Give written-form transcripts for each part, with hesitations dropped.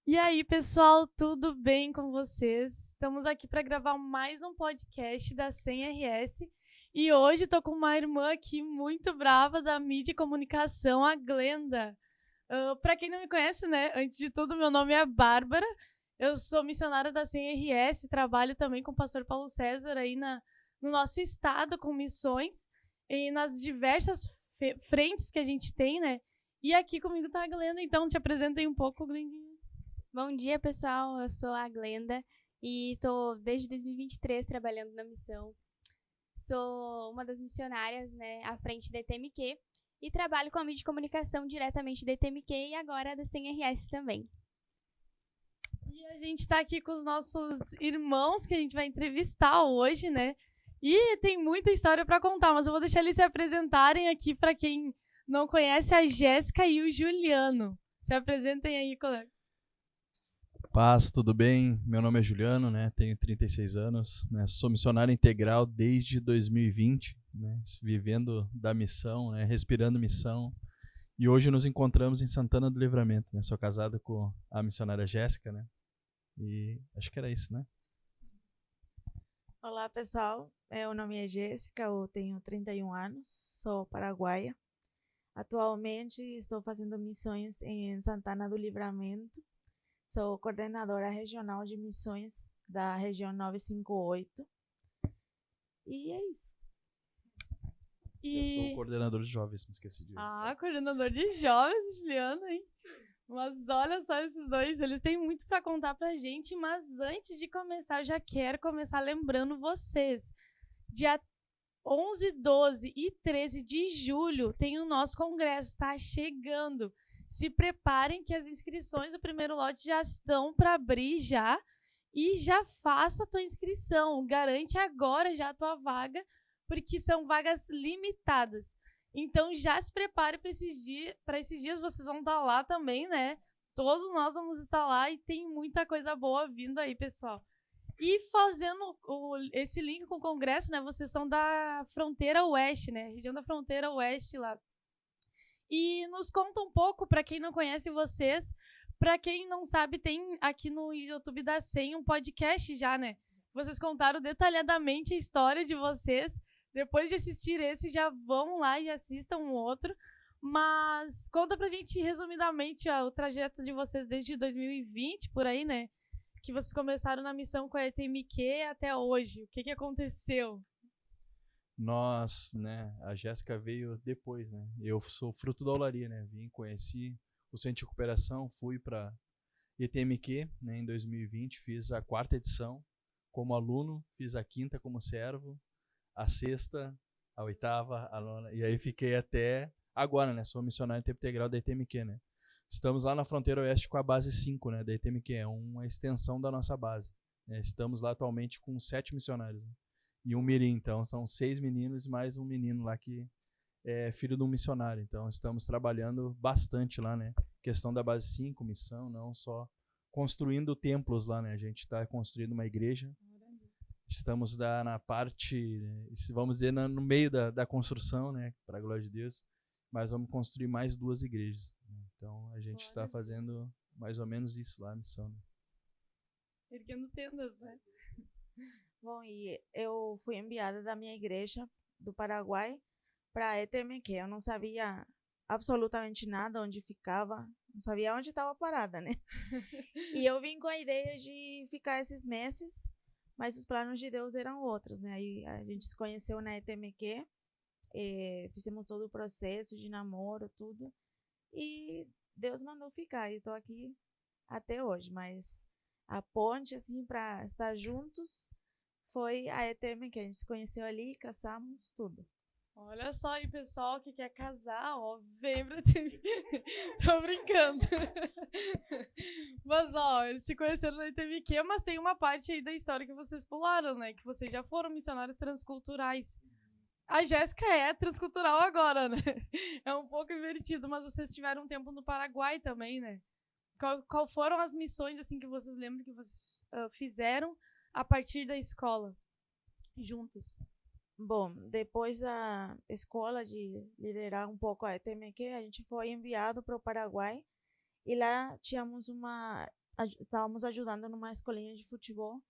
E aí, pessoal, tudo bem com vocês? Estamos aqui para gravar mais um podcast da SEM-RS e hoje estou com uma irmã aqui muito brava da mídia e comunicação, a Glenda. Para quem não me conhece, né? Antes de tudo, meu nome é Bárbara, eu sou missionária da SEM-RS, trabalho também com o pastor Paulo César aí no nosso estado com missões e nas diversas frentes que a gente tem, né? E aqui comigo tá a Glenda, então te apresentei um pouco, Glendinha. Bom dia, pessoal. Eu sou a Glenda e estou desde 2023 trabalhando na missão. Sou uma das missionárias, né, à frente da ETMQ e trabalho com a mídia de comunicação diretamente da ETMQ e agora da SEM-RS também. E a gente está aqui com os nossos irmãos que a gente vai entrevistar hoje, né? E tem muita história para contar, mas eu vou deixar eles se apresentarem aqui para quem não conhece a Jéssica e o Juliano. Se apresentem aí, colega. Paz, tudo bem? Meu nome é Juliano, né? Tenho 36 anos, né? Sou missionário integral desde 2020, né? Vivendo da missão, né? Respirando missão. E hoje nos encontramos em Santana do Livramento, né? Sou casado com a missionária Jéssica, né? E acho que era isso, né? Olá, pessoal. Meu nome é Jéssica, eu tenho 31 anos, sou paraguaia. Atualmente estou fazendo missões em Santana do Livramento. Sou coordenadora regional de missões da região 958. E é isso. Eu sou coordenador de jovens, me esqueci de... Coordenador de jovens, Juliano, hein? Mas olha só esses dois, eles têm muito para contar pra gente, mas antes de começar, eu já quero começar lembrando vocês. Dia 11, 12 e 13 de julho tem o nosso congresso, tá chegando. Se preparem que as inscrições do primeiro lote já estão para abrir já. E já faça a tua inscrição. Garante agora já a tua vaga, porque são vagas limitadas. Então já se prepare para esses dias. Vocês vão estar lá também, né? Todos nós vamos estar lá e tem muita coisa boa vindo aí, pessoal. E fazendo esse link com o congresso, né? Vocês são da fronteira oeste, né? Região da fronteira oeste lá. E nos conta um pouco, para quem não conhece vocês, para quem não sabe, tem aqui no YouTube da SEM um podcast já, né? Vocês contaram detalhadamente a história de vocês. Depois de assistir esse, já vão lá e assistam um outro. Mas conta pra gente resumidamente o trajeto de vocês desde 2020, por aí, né? Que vocês começaram na missão com a ETMQ até hoje. O que aconteceu? Nós, né, a Jéssica veio depois, né? Eu sou fruto da olaria, né? Vim, conheci o Centro de Recuperação, fui para ETMQ, né, em 2020, fiz a 4ª edição como aluno, fiz a 5ª como servo, a 6ª, a 8ª, a 9ª, e aí fiquei até agora, né? Sou missionário em tempo integral da ETMQ, né? Estamos lá na fronteira oeste com a base 5, né, da ETMQ, é uma extensão da nossa base, né? Estamos lá atualmente com 7 missionários, né? E um mirim, então são 6 meninos mais um menino lá que é filho de um missionário. Então estamos trabalhando bastante lá, né? Questão da base 5, missão, não só construindo templos lá, né? A gente está construindo uma igreja. Estamos na parte, vamos dizer, no meio da construção, né? Para a glória de Deus. Mas vamos construir mais 2 igrejas. Né? Então a gente está fazendo mais ou menos isso lá, a missão. Né? Erguendo tendas, né? Bom, e eu fui enviada da minha igreja do Paraguai para a ETMQ. Eu não sabia absolutamente nada onde ficava, não sabia onde estava parada, né? E eu vim com a ideia de ficar esses meses, mas os planos de Deus eram outros, né? Aí a gente se conheceu na ETMQ, fizemos todo o processo de namoro, tudo, e Deus mandou ficar. E estou aqui até hoje, mas a ponte, assim, para estar juntos foi a ETM, que a gente se conheceu ali, casamos, tudo. Olha só aí, pessoal, que quer casar, ó, vem pra ETMQ. Tô brincando. Mas, ó, eles se conheceram na ETMQ, mas tem uma parte aí da história que vocês pularam, né? Que vocês já foram missionários transculturais. A Jéssica é transcultural agora, né? É um pouco invertido, mas vocês tiveram um tempo no Paraguai também, né? Qual foram as missões, assim, que vocês lembram que vocês fizeram a partir da escola, juntos? Bom, depois da escola de liderar um pouco a ETMQ, a gente foi enviado para o Paraguai e lá tínhamos uma estávamos ajudando numa escolinha de futebol.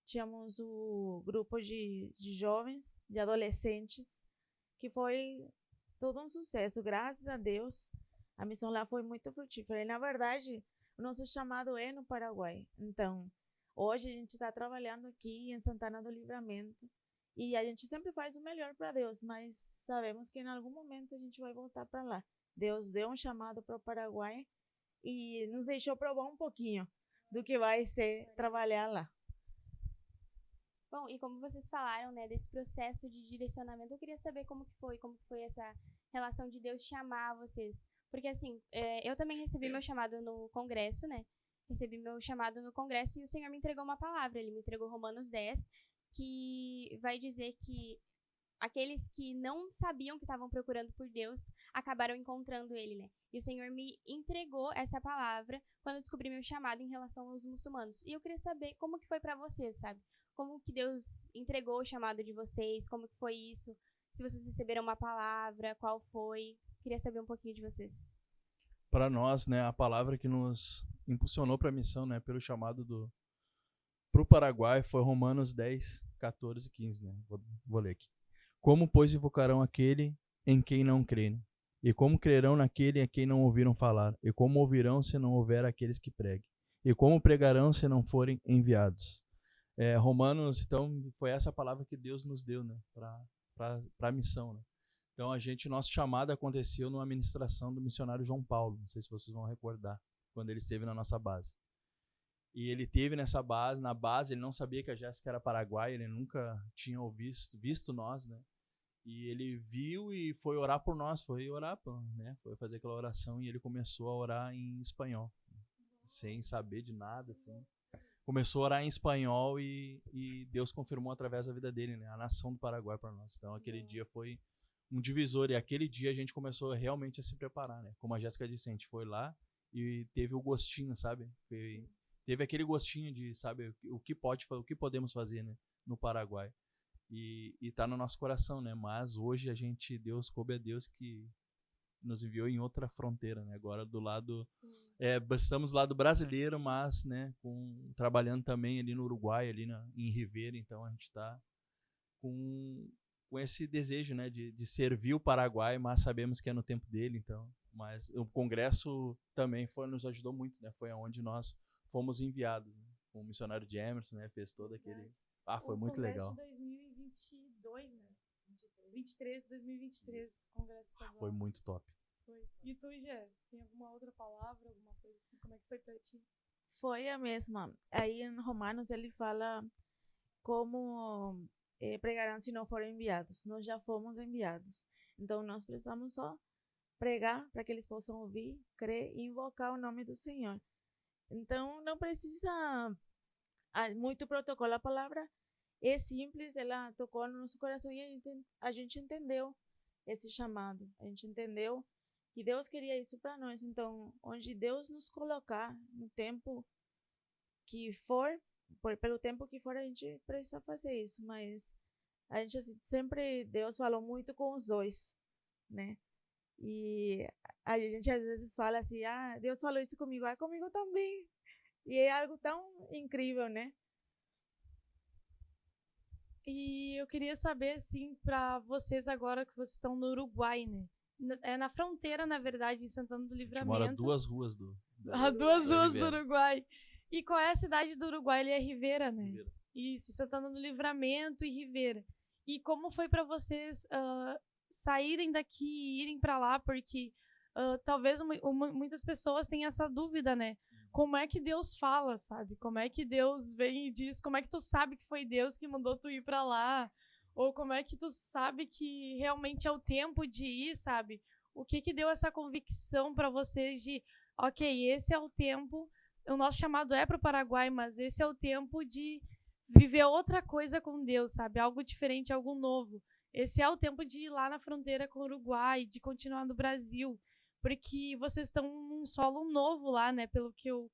Tínhamos o grupo de jovens, de adolescentes, que foi todo um sucesso, graças a Deus. A missão lá foi muito frutífera. E, na verdade, o nosso chamado é no Paraguai. Então, hoje a gente está trabalhando aqui em Santana do Livramento. E a gente sempre faz o melhor para Deus, mas sabemos que em algum momento a gente vai voltar para lá. Deus deu um chamado para o Paraguai e nos deixou provar um pouquinho do que vai ser trabalhar lá. Bom, e como vocês falaram, né, desse processo de direcionamento, eu queria saber como que foi essa relação de Deus chamar vocês. Porque, assim, eu também recebi meu chamado no congresso, né? Recebi meu chamado no congresso e o Senhor me entregou uma palavra. Ele me entregou Romanos 10, que vai dizer que aqueles que não sabiam que estavam procurando por Deus acabaram encontrando Ele, né? E o Senhor me entregou essa palavra quando eu descobri meu chamado em relação aos muçulmanos. E eu queria saber como que foi para vocês, sabe? Como que Deus entregou o chamado de vocês, como que foi isso, se vocês receberam uma palavra, qual foi. Queria saber um pouquinho de vocês. Para nós, né, a palavra que nos impulsionou para a missão, né, pelo chamado para o Paraguai, foi Romanos 10, 14 e 15, né? Vou ler aqui. Como, pois, invocarão aquele em quem não creem? E como crerão naquele em quem não ouviram falar? E como ouvirão se não houver aqueles que preguem? E como pregarão se não forem enviados? Romanos, então, foi essa palavra que Deus nos deu, né, para a missão, né? Então, nosso chamado aconteceu numa ministração do missionário João Paulo, não sei se vocês vão recordar, quando ele esteve na nossa base. E ele esteve na base, ele não sabia que a Jéssica era paraguaia, ele nunca tinha visto nós, né? E ele viu e foi orar por nós, foi fazer aquela oração e ele começou a orar em espanhol, sem saber de nada, assim. Começou a orar em espanhol e Deus confirmou através da vida dele, né, a nação do Paraguai para nós. Então, aquele dia foi um divisor e aquele dia a gente começou realmente a se preparar, né? Como a Jéssica disse, a gente foi lá e teve o gostinho, sabe? Teve aquele gostinho de, sabe, o que podemos fazer, né, no Paraguai. E tá no nosso coração, né? Mas hoje coube a Deus que nos enviou em outra fronteira, né? Agora do lado, estamos do lado brasileiro, mas, né, trabalhando também ali no Uruguai, ali em Rivera, então a gente está com esse desejo, né, de servir o Paraguai, mas sabemos que é no tempo dele, então. Mas o congresso também nos ajudou muito, né? Foi aonde nós fomos enviados, né? O missionário de Emerson, né, fez todo aquele. Foi muito legal. O congresso de 2022, né? 2023, congresso estadual. Foi muito top. Foi. E tu, Gê, tem alguma outra palavra, alguma coisa assim? Como é que foi pra ti? Foi a mesma. Aí em Romanos ele fala como pregarão se não forem enviados. Nós já fomos enviados. Então nós precisamos só pregar para que eles possam ouvir, crer e invocar o nome do Senhor. Então não precisa muito protocolo. A palavra é simples, ela tocou no nosso coração e a gente entendeu esse chamado. A gente entendeu que Deus queria isso para nós. Então, onde Deus nos colocar no tempo que for, pelo tempo que for, a gente precisa fazer isso. Mas a gente sempre, Deus falou muito com os dois, né? E a gente às vezes fala assim, Deus falou isso comigo, comigo também. E é algo tão incrível, né? E eu queria saber, assim, para vocês agora que vocês estão no Uruguai, né? É na fronteira, na verdade, em Santana do Livramento. Mora a 2 ruas do Uruguai. E qual é a cidade do Uruguai? Ele é Rivera, né? Rivera. Isso, Santana do Livramento e Rivera. E como foi para vocês saírem daqui e irem para lá? Porque talvez muitas pessoas tenham essa dúvida, né? Como é que Deus fala, sabe? Como é que Deus vem e diz? Como é que tu sabe que foi Deus que mandou tu ir para lá? Ou como é que tu sabe que realmente é o tempo de ir, sabe? O que deu essa convicção para vocês de, ok, esse é o tempo, o nosso chamado é para o Paraguai, mas esse é o tempo de viver outra coisa com Deus, sabe? Algo diferente, algo novo. Esse é o tempo de ir lá na fronteira com o Uruguai, de continuar no Brasil, porque vocês estão num solo novo lá, né? Pelo que eu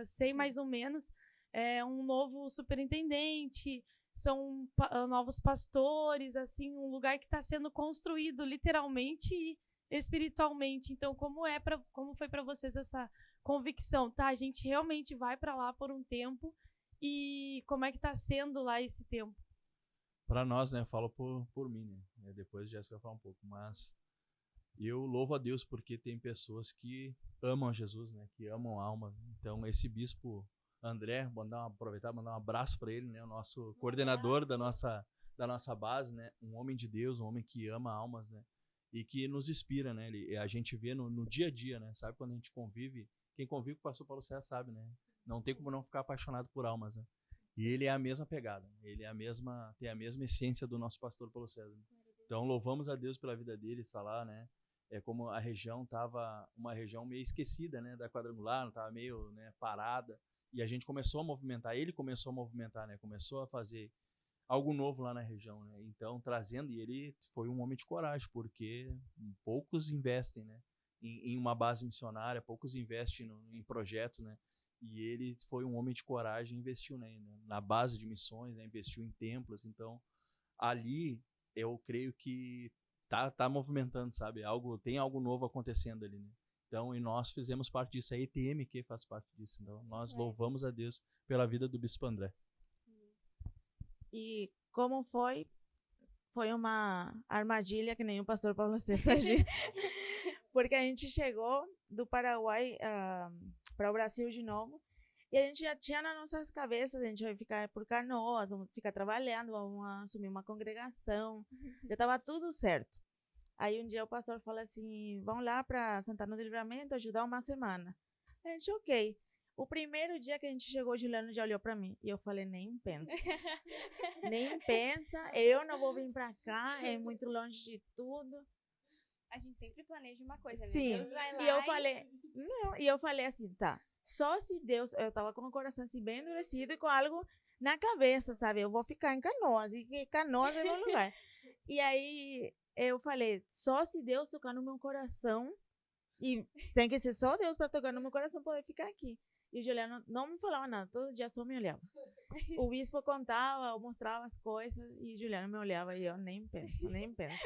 sei, sim, mais ou menos. É um novo superintendente, são novos pastores, assim, um lugar que está sendo construído literalmente e espiritualmente. Então, como foi para vocês essa convicção, tá? A gente realmente vai para lá por um tempo. E como é que tá sendo lá esse tempo? Para nós, né, falo por mim, né? Depois a Jéssica vai falar um pouco, mas eu louvo a Deus porque tem pessoas que amam Jesus, né, que amam almas. Então esse bispo André, aproveitar e mandar um abraço para ele, né, o nosso coordenador da nossa base, né, um homem de Deus, um homem que ama almas, né, e que nos inspira, né, a gente vê no dia a dia, né, sabe, quando a gente convive, quem convive com o pastor Paulo César sabe, né, não tem como não ficar apaixonado por almas, né. E ele é a mesma pegada, ele tem a mesma essência do nosso pastor Paulo César. Então louvamos a Deus pela vida dele, está lá, né? É como a região estava uma região meio esquecida, né, da quadrangular, estava meio, né, parada, e a gente começou a movimentar, ele começou a movimentar, né, começou a fazer algo novo lá na região, né, então trazendo, e ele foi um homem de coragem, porque poucos investem, né, em uma base missionária, poucos investem em projetos, né, e ele foi um homem de coragem e investiu, né, na base de missões, né, investiu em templos, então ali eu creio que tá movimentando, sabe? Tem algo novo acontecendo ali, né? Então, e nós fizemos parte disso, a ETMQ faz parte disso. Então, nós louvamos a Deus pela vida do Bispo André. E como foi? Foi uma armadilha que nem o pastor Paulo César disse. Porque a gente chegou do Paraguai para o Brasil de novo. E a gente já tinha nas nossas cabeças, a gente vai ficar por Canoas, vamos ficar trabalhando, vamos assumir uma congregação. Já estava tudo certo. Aí um dia o pastor falou assim, vamos lá para Santana do Livramento ajudar uma semana. A gente, ok. O primeiro dia que a gente chegou, Juliano já olhou para mim. E eu falei, nem pensa. Nem pensa, eu não vou vir para cá, é muito longe de tudo. A gente sempre planeja uma coisa, né? Sim, Deus vai lá e eu falei, não, e eu falei assim, tá, só se Deus, eu tava com o coração assim bem endurecido e com algo na cabeça, sabe, eu vou ficar em Canoas, e que Canoas é meu lugar. E aí eu falei, só se Deus tocar no meu coração, e tem que ser só Deus para tocar no meu coração, poder ficar aqui. E o Juliano não me falava nada, todo dia só me olhava. O bispo contava, eu mostrava as coisas, e o Juliano me olhava e eu nem penso, nem penso.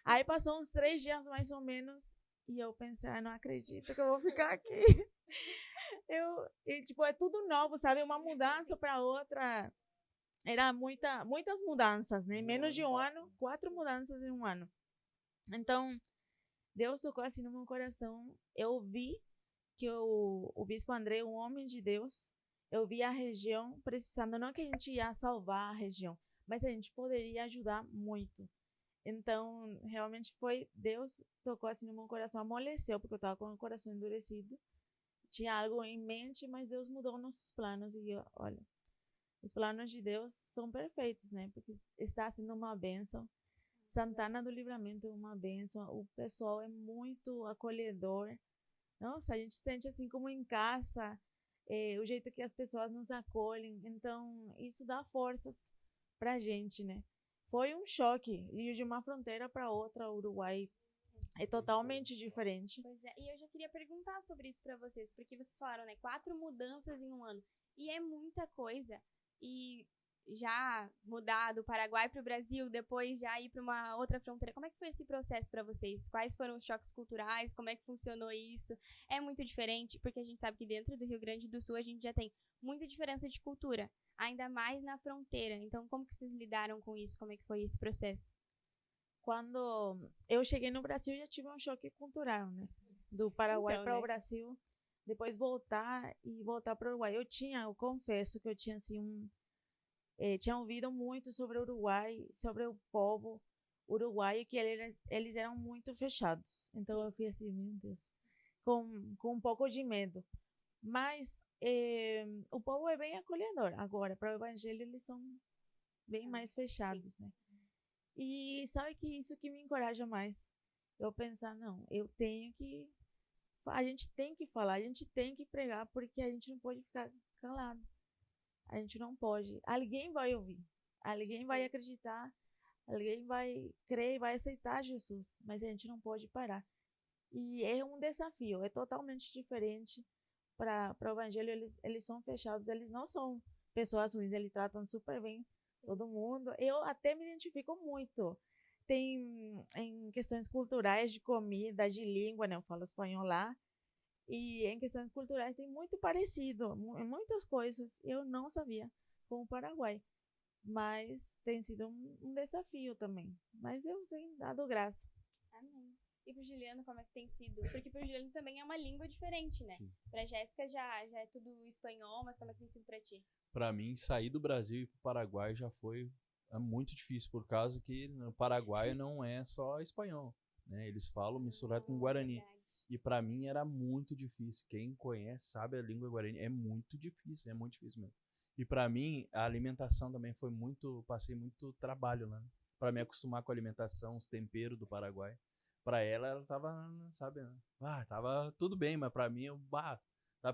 Aí passou uns 3 dias mais ou menos, e eu pensei, não acredito que eu vou ficar aqui. Tipo, é tudo novo, sabe? Uma mudança para outra. Era muitas mudanças, né? Em menos de um ano, 4 mudanças em um ano. Então, Deus tocou assim no meu coração. Eu vi que o Bispo André, um homem de Deus, eu vi a região precisando, não que a gente ia salvar a região, mas a gente poderia ajudar muito. Então, realmente foi, Deus tocou assim no meu coração, amoleceu, porque eu estava com o coração endurecido. Tinha algo em mente, mas Deus mudou nossos planos. E olha, os planos de Deus são perfeitos, né? Porque está sendo uma bênção. Santana do Livramento é uma bênção. O pessoal é muito acolhedor. Nossa, a gente se sente assim como em casa. O jeito que as pessoas nos acolhem. Então, isso dá forças pra gente, né? Foi um choque. Ir de uma fronteira para outra, o Uruguai é totalmente diferente. Pois é, e eu já queria perguntar sobre isso pra vocês, porque vocês falaram, né, 4 mudanças em um ano, e é muita coisa, e já mudar do Paraguai pro Brasil, depois já ir pra uma outra fronteira, como é que foi esse processo pra vocês? Quais foram os choques culturais? Como é que funcionou isso? É muito diferente, porque a gente sabe que dentro do Rio Grande do Sul a gente já tem muita diferença de cultura, ainda mais na fronteira, então como que vocês lidaram com isso? Como é que foi esse processo? Quando eu cheguei no Brasil, já tive um choque cultural, né? Do Paraguai para o Brasil, depois voltar para o Uruguai. Eu confesso que eu tinha assim tinha ouvido muito sobre o Uruguai, sobre o povo uruguaio, que eles eram muito fechados. Então eu fui assim, meu Deus, com um pouco de medo. Mas o povo é bem acolhedor. Agora, para o evangelho, eles são bem mais fechados, né? E sabe que isso que me encoraja mais? Eu pensar, não, a gente tem que falar, a gente tem que pregar, porque a gente não pode ficar calado. A gente não pode. Alguém vai ouvir, alguém vai acreditar, alguém vai crer e vai aceitar Jesus, mas a gente não pode parar. E é um desafio, é totalmente diferente para o evangelho. Eles são fechados, eles não são pessoas ruins, eles tratam super bem todo mundo. Eu até me identifico muito. Tem em questões culturais, de comida, de língua, né? Eu falo espanhol lá. E em questões culturais tem muito parecido, em muitas coisas. Eu não sabia com o Paraguai. Mas tem sido um desafio também. Mas eu tenho dado graça. Amém. E pro Juliano, como é que tem sido? Porque pro Juliano também é uma língua diferente, né? Sim. Pra Jéssica já é tudo espanhol, mas como é que tem sido pra ti? Pra mim, sair do Brasil e ir pro Paraguai já foi muito difícil, por causa que no Paraguai não é só espanhol, né? Eles falam misturado com Guarani. Verdade. E pra mim era muito difícil. Quem conhece, sabe a língua Guarani, é muito difícil mesmo. E pra mim, a alimentação também foi passei muito trabalho lá, né? Pra me acostumar com a alimentação, os temperos do Paraguai. Pra ela tava, sabe, tava tudo bem, mas pra mim,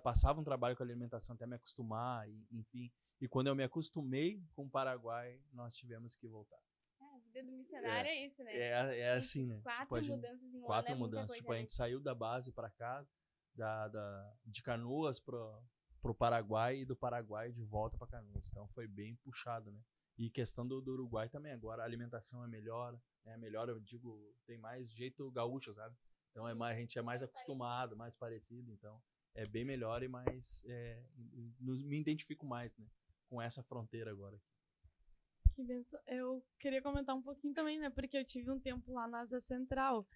passava um trabalho com a alimentação até me acostumar, enfim. E quando eu me acostumei com o Paraguai, nós tivemos que voltar. A vida do missionário é isso, né? É assim, né? Quatro mudanças em um ano é Quatro muita mudanças. coisa, Tipo, a né? gente saiu da base pra cá, de Canoas pro Paraguai e do Paraguai de volta pra Canoas. Então foi bem puxado, né? E questão do Uruguai também, agora a alimentação é melhor, eu digo, tem mais jeito gaúcho, sabe? Então a gente é mais acostumado, mais parecido, então é bem melhor e mais, me identifico mais, né? Com essa fronteira agora. Que benção. Eu queria comentar um pouquinho também, né? Porque eu tive um tempo lá na Ásia Central.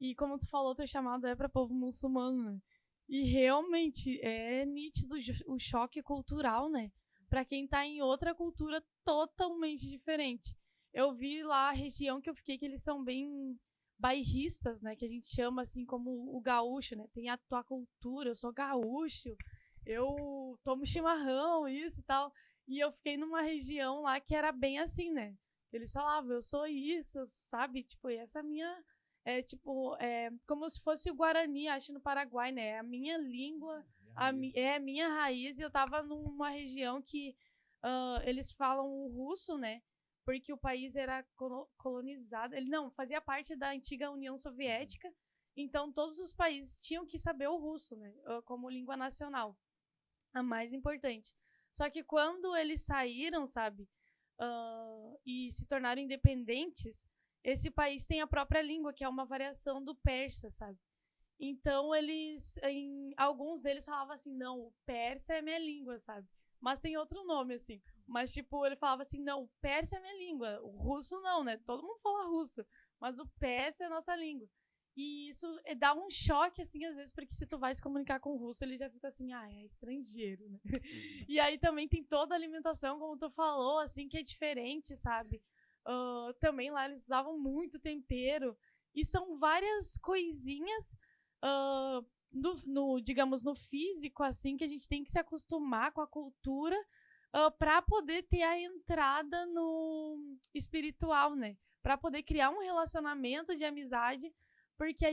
E como tu falou, teu chamado é para povo muçulmano, né? E realmente é nítido o choque cultural, né? Para quem tá em outra cultura totalmente diferente. Eu vi lá a região que eu fiquei, que eles são bem bairristas, né? Que a gente chama assim como o gaúcho, né? Tem a tua cultura, eu sou gaúcho, eu tomo chimarrão, isso e tal. E eu fiquei numa região lá que era bem assim, né? Eles falavam, eu sou isso, sabe? Tipo, essa minha... como se fosse o Guarani, acho, no Paraguai, né? A minha língua, a minha raiz. E eu tava numa região que eles falam o russo, né? Porque o país era colonizado. Ele não, fazia parte da antiga União Soviética. Então, todos os países tinham que saber o russo, né? Como língua nacional. A mais importante. Só que quando eles saíram, sabe, e se tornaram independentes, esse país tem a própria língua, que é uma variação do persa, sabe? Então, alguns deles falavam assim, não, o persa é minha língua, sabe? Mas tem outro nome, assim. Mas, tipo, ele falava assim, não, o persa é minha língua, o russo não, né? Todo mundo fala russo, mas o persa é a nossa língua. E isso dá um choque, assim, às vezes, porque se tu vai se comunicar com o russo, ele já fica assim, é estrangeiro, né? E aí também tem toda a alimentação, como tu falou, assim, que é diferente, sabe? Também lá eles usavam muito tempero. E são várias coisinhas, digamos, no físico, assim, que a gente tem que se acostumar com a cultura para poder ter a entrada no espiritual, né? Para poder criar um relacionamento de amizade, porque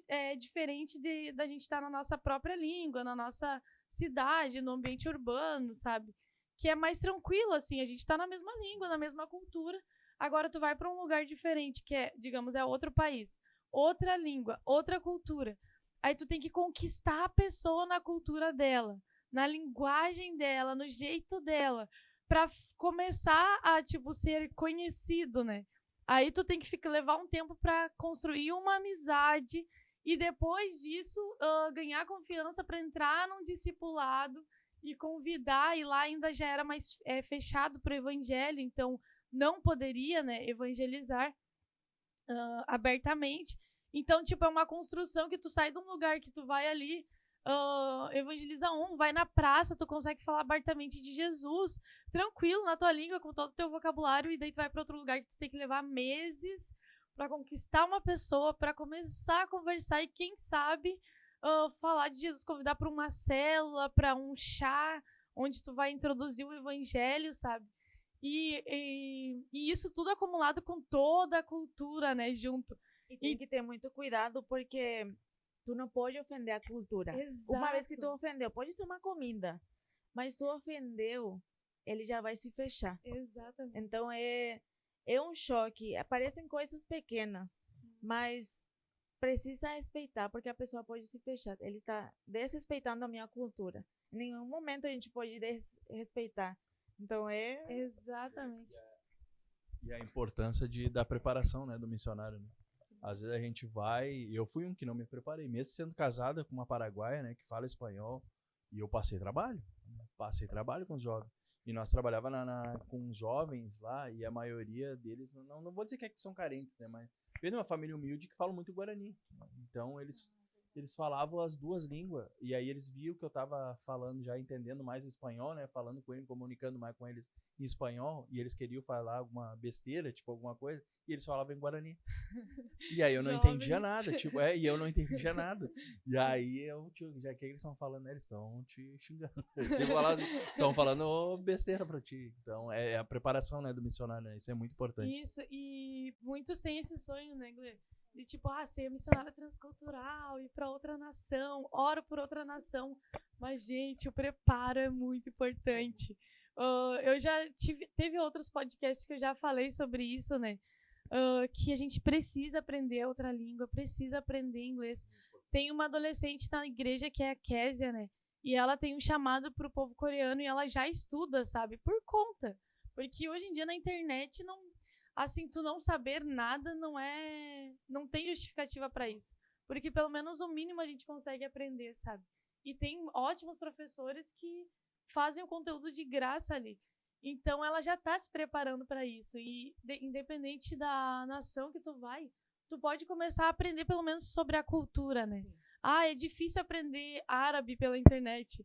é diferente da gente estar na nossa própria língua, na nossa cidade, no ambiente urbano, sabe? Que é mais tranquilo, assim, a gente tá na mesma língua, na mesma cultura. Agora tu vai para um lugar diferente, que é, digamos, é outro país, outra língua, outra cultura. Aí tu tem que conquistar a pessoa na cultura dela, na linguagem dela, no jeito dela, para começar a, tipo, ser conhecido, né? Aí tu tem que levar um tempo para construir uma amizade e depois disso ganhar confiança para entrar num discipulado e convidar. E lá ainda já era mais fechado para o evangelho, então não poderia, né, evangelizar abertamente. Então, tipo, é uma construção que tu sai de um lugar que tu vai ali, evangeliza vai na praça, tu consegue falar abertamente de Jesus, tranquilo, na tua língua, com todo o teu vocabulário, e daí tu vai para outro lugar que tu tem que levar meses para conquistar uma pessoa, para começar a conversar e, quem sabe, falar de Jesus, convidar para uma célula, para um chá, onde tu vai introduzir o evangelho, sabe? E isso tudo acumulado com toda a cultura, né, junto. E tem que ter muito cuidado, porque tu não pode ofender a cultura. Exato. Uma vez que tu ofendeu, pode ser uma comida, mas tu ofendeu, ele já vai se fechar. Exatamente. Então é um choque. Aparecem coisas pequenas, mas precisa respeitar, porque a pessoa pode se fechar. Ele está desrespeitando a minha cultura. Em nenhum momento a gente pode desrespeitar. Então Exatamente. E a importância da preparação, né, do missionário, né? Às vezes a gente vai, e eu fui um que não me preparei, mesmo sendo casada com uma paraguaia, né, que fala espanhol, e eu passei trabalho com os jovens. E nós trabalhava com jovens lá, e a maioria deles, não vou dizer que são carentes, né, mas veio de uma família humilde que fala muito Guarani. Então eles falavam as duas línguas, e aí eles viam que eu tava falando, já entendendo mais o espanhol, né, falando com eles, comunicando mais com eles em espanhol, e eles queriam falar alguma besteira, tipo alguma coisa, e eles falavam em Guarani. E aí eu não entendia nada, tipo, e eu não entendia nada. E aí já que eles estão falando, né, eles estão te xingando. Estão falando besteira pra ti. Então é a preparação, né, do missionário, né? Isso é muito importante. Isso, e muitos têm esse sonho, né, Gle? De tipo, ser missionária transcultural, ir pra outra nação, oro por outra nação. Mas, gente, o preparo é muito importante. Eu já teve outros podcasts que eu já falei sobre isso, né? Que a gente precisa aprender outra língua, precisa aprender inglês. Tem uma adolescente na igreja que é a Késia, né? E ela tem um chamado pro povo coreano e ela já estuda, sabe? Por conta. Porque hoje em dia na internet, assim, tu não saber nada não tem justificativa para isso. Porque pelo menos o mínimo a gente consegue aprender, sabe? E tem ótimos professores que fazem o conteúdo de graça ali. Então, ela já está se preparando para isso. E, independente da nação que tu vai, tu pode começar a aprender pelo menos sobre a cultura, né? Sim. É difícil aprender árabe pela internet,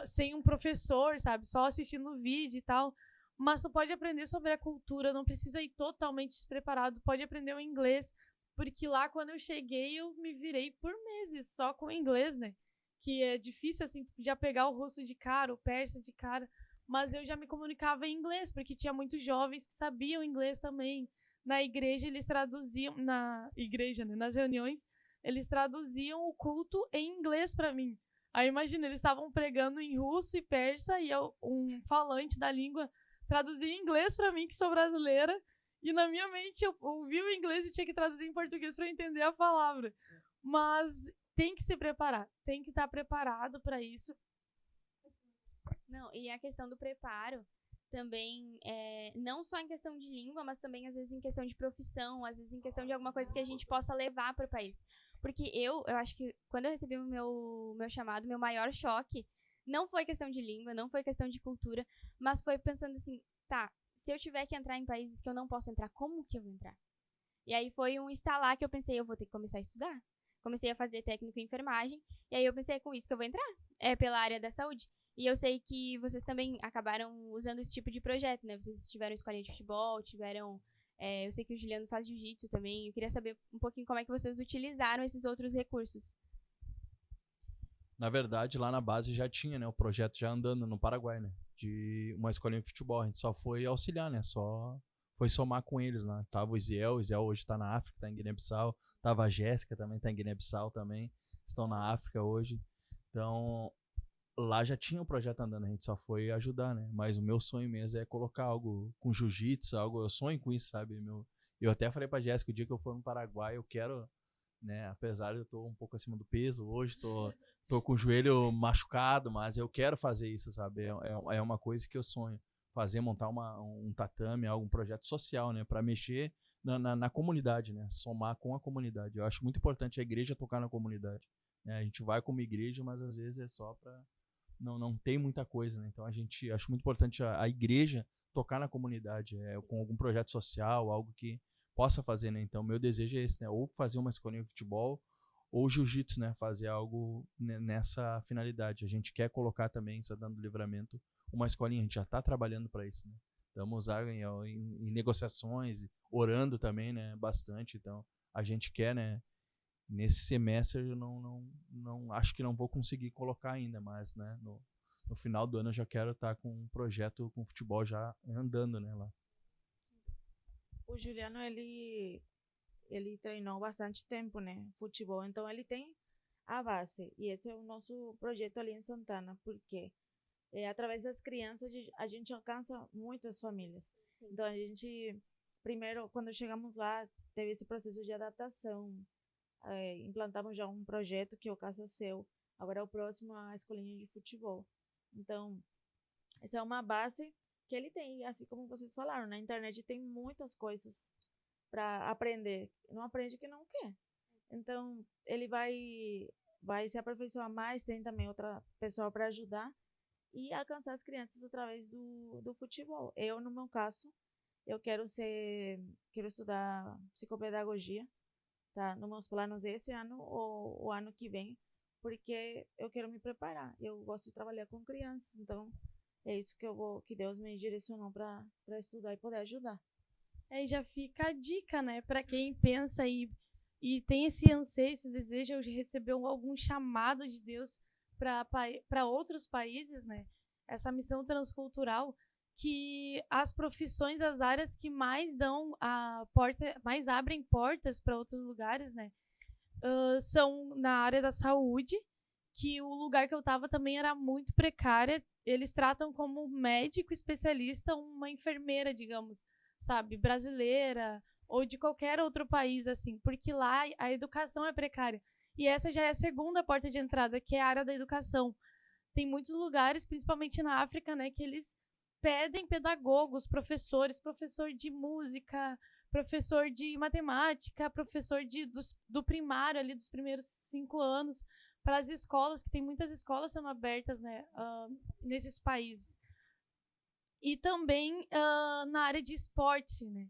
sem um professor, sabe? Só assistindo o vídeo e tal. Mas tu pode aprender sobre a cultura, não precisa ir totalmente despreparado. Pode aprender o inglês, porque lá, quando eu cheguei, eu me virei por meses só com o inglês, né? Que é difícil, assim, já pegar o russo de cara, o persa de cara. Mas eu já me comunicava em inglês, porque tinha muitos jovens que sabiam inglês também. Na igreja, eles traduziam... Na igreja, né? Nas reuniões, eles traduziam o culto em inglês para mim. Aí, imagina, eles estavam pregando em russo e persa, e eu, um falante da língua, traduzia em inglês para mim, que sou brasileira, e na minha mente eu ouvi o inglês e tinha que traduzir em português para entender a palavra. Mas tem que se preparar, tem que estar preparado para isso. Não, e a questão do preparo também, não só em questão de língua, mas também às vezes em questão de profissão, às vezes em questão de alguma coisa que a gente possa levar para o país. Porque eu acho que quando eu recebi o meu chamado, meu maior choque não foi questão de língua, não foi questão de cultura, mas foi pensando assim, tá, se eu tiver que entrar em países que eu não posso entrar, como que eu vou entrar? E aí foi um estalar que eu pensei, eu vou ter que começar a estudar. Comecei a fazer técnico em enfermagem, e aí eu pensei, é com isso que eu vou entrar, pela área da saúde. E eu sei que vocês também acabaram usando esse tipo de projeto, né? Vocês tiveram escolinha de futebol, eu sei que o Juliano faz jiu-jitsu também. Eu queria saber um pouquinho como é que vocês utilizaram esses outros recursos. Na verdade, lá na base já tinha, né, o projeto já andando no Paraguai, né? De uma escolinha de futebol. A gente só foi auxiliar, né? Só foi somar com eles, né? Tava o Isiel hoje tá na África, tá em Guiné-Bissau. Tava a Jéssica também, tá em Guiné-Bissau também. Estão na África hoje. Então, lá já tinha um projeto andando, a gente só foi ajudar, né? Mas o meu sonho mesmo é colocar algo com jiu-jitsu, eu sonho com isso, sabe? Eu até falei pra Jéssica, o dia que eu for no Paraguai, eu quero, né? Apesar de eu tô um pouco acima do peso hoje, tô com o joelho machucado, mas eu quero fazer isso, sabe? É uma coisa que eu sonho. Montar um tatame, algum projeto social, né? Pra mexer na comunidade, né? Somar com a comunidade. Eu acho muito importante a igreja tocar na comunidade. Né? A gente vai como igreja, mas às vezes é só pra... Não tem muita coisa, né? Então acho muito importante a igreja tocar na comunidade, com algum projeto social, algo que possa fazer, né? Então meu desejo é esse, né? Ou fazer uma escolinha de futebol ou jiu-jitsu, né? Fazer algo nessa finalidade. A gente quer colocar também, Santana do Livramento, uma escolinha. A gente já está trabalhando para isso, né? Estamos em negociações, orando também, né? Bastante. Então a gente quer, né? Nesse semestre eu não acho que não vou conseguir colocar ainda, mas, né, no final do ano eu já quero estar com um projeto com futebol já andando, né, lá. O Juliano, ele treinou bastante tempo, né, futebol, então ele tem a base, e esse é o nosso projeto ali em Santana, porque através das crianças a gente alcança muitas famílias. Sim. Então a gente, primeiro, quando chegamos lá, teve esse processo de adaptação. Implantamos já um projeto que é o Casa Seu. Agora é o próximo, a escolinha de futebol. Então, essa é uma base que ele tem, assim como vocês falaram, na internet tem muitas coisas para aprender. Não aprende o que não quer. Então, ele vai se aperfeiçoar mais, tem também outra pessoa para ajudar e alcançar as crianças através do futebol. Eu, no meu caso, eu quero estudar psicopedagogia, tá? Nos meus planos esse ano ou o ano que vem, porque eu quero me preparar. Eu gosto de trabalhar com crianças, então é isso que Deus me direcionou para estudar e poder ajudar. Aí já fica a dica, né, para quem pensa e tem esse anseio, esse desejo de receber algum chamado de Deus para outros países, né? Essa missão transcultural, que as profissões, as áreas que mais dão a porta, mais abrem portas para outros lugares, né? São na área da saúde, que o lugar que eu estava também era muito precária. Eles tratam como médico especialista uma enfermeira, digamos, sabe, brasileira ou de qualquer outro país, assim, porque lá a educação é precária. E essa já é a segunda porta de entrada, que é a área da educação. Tem muitos lugares, principalmente na África, né, que eles pedem pedagogos, professores, professor de música, professor de matemática, professor do primário, ali dos primeiros 5 anos, para as escolas, que tem muitas escolas sendo abertas, né, nesses países. E também na área de esporte, né.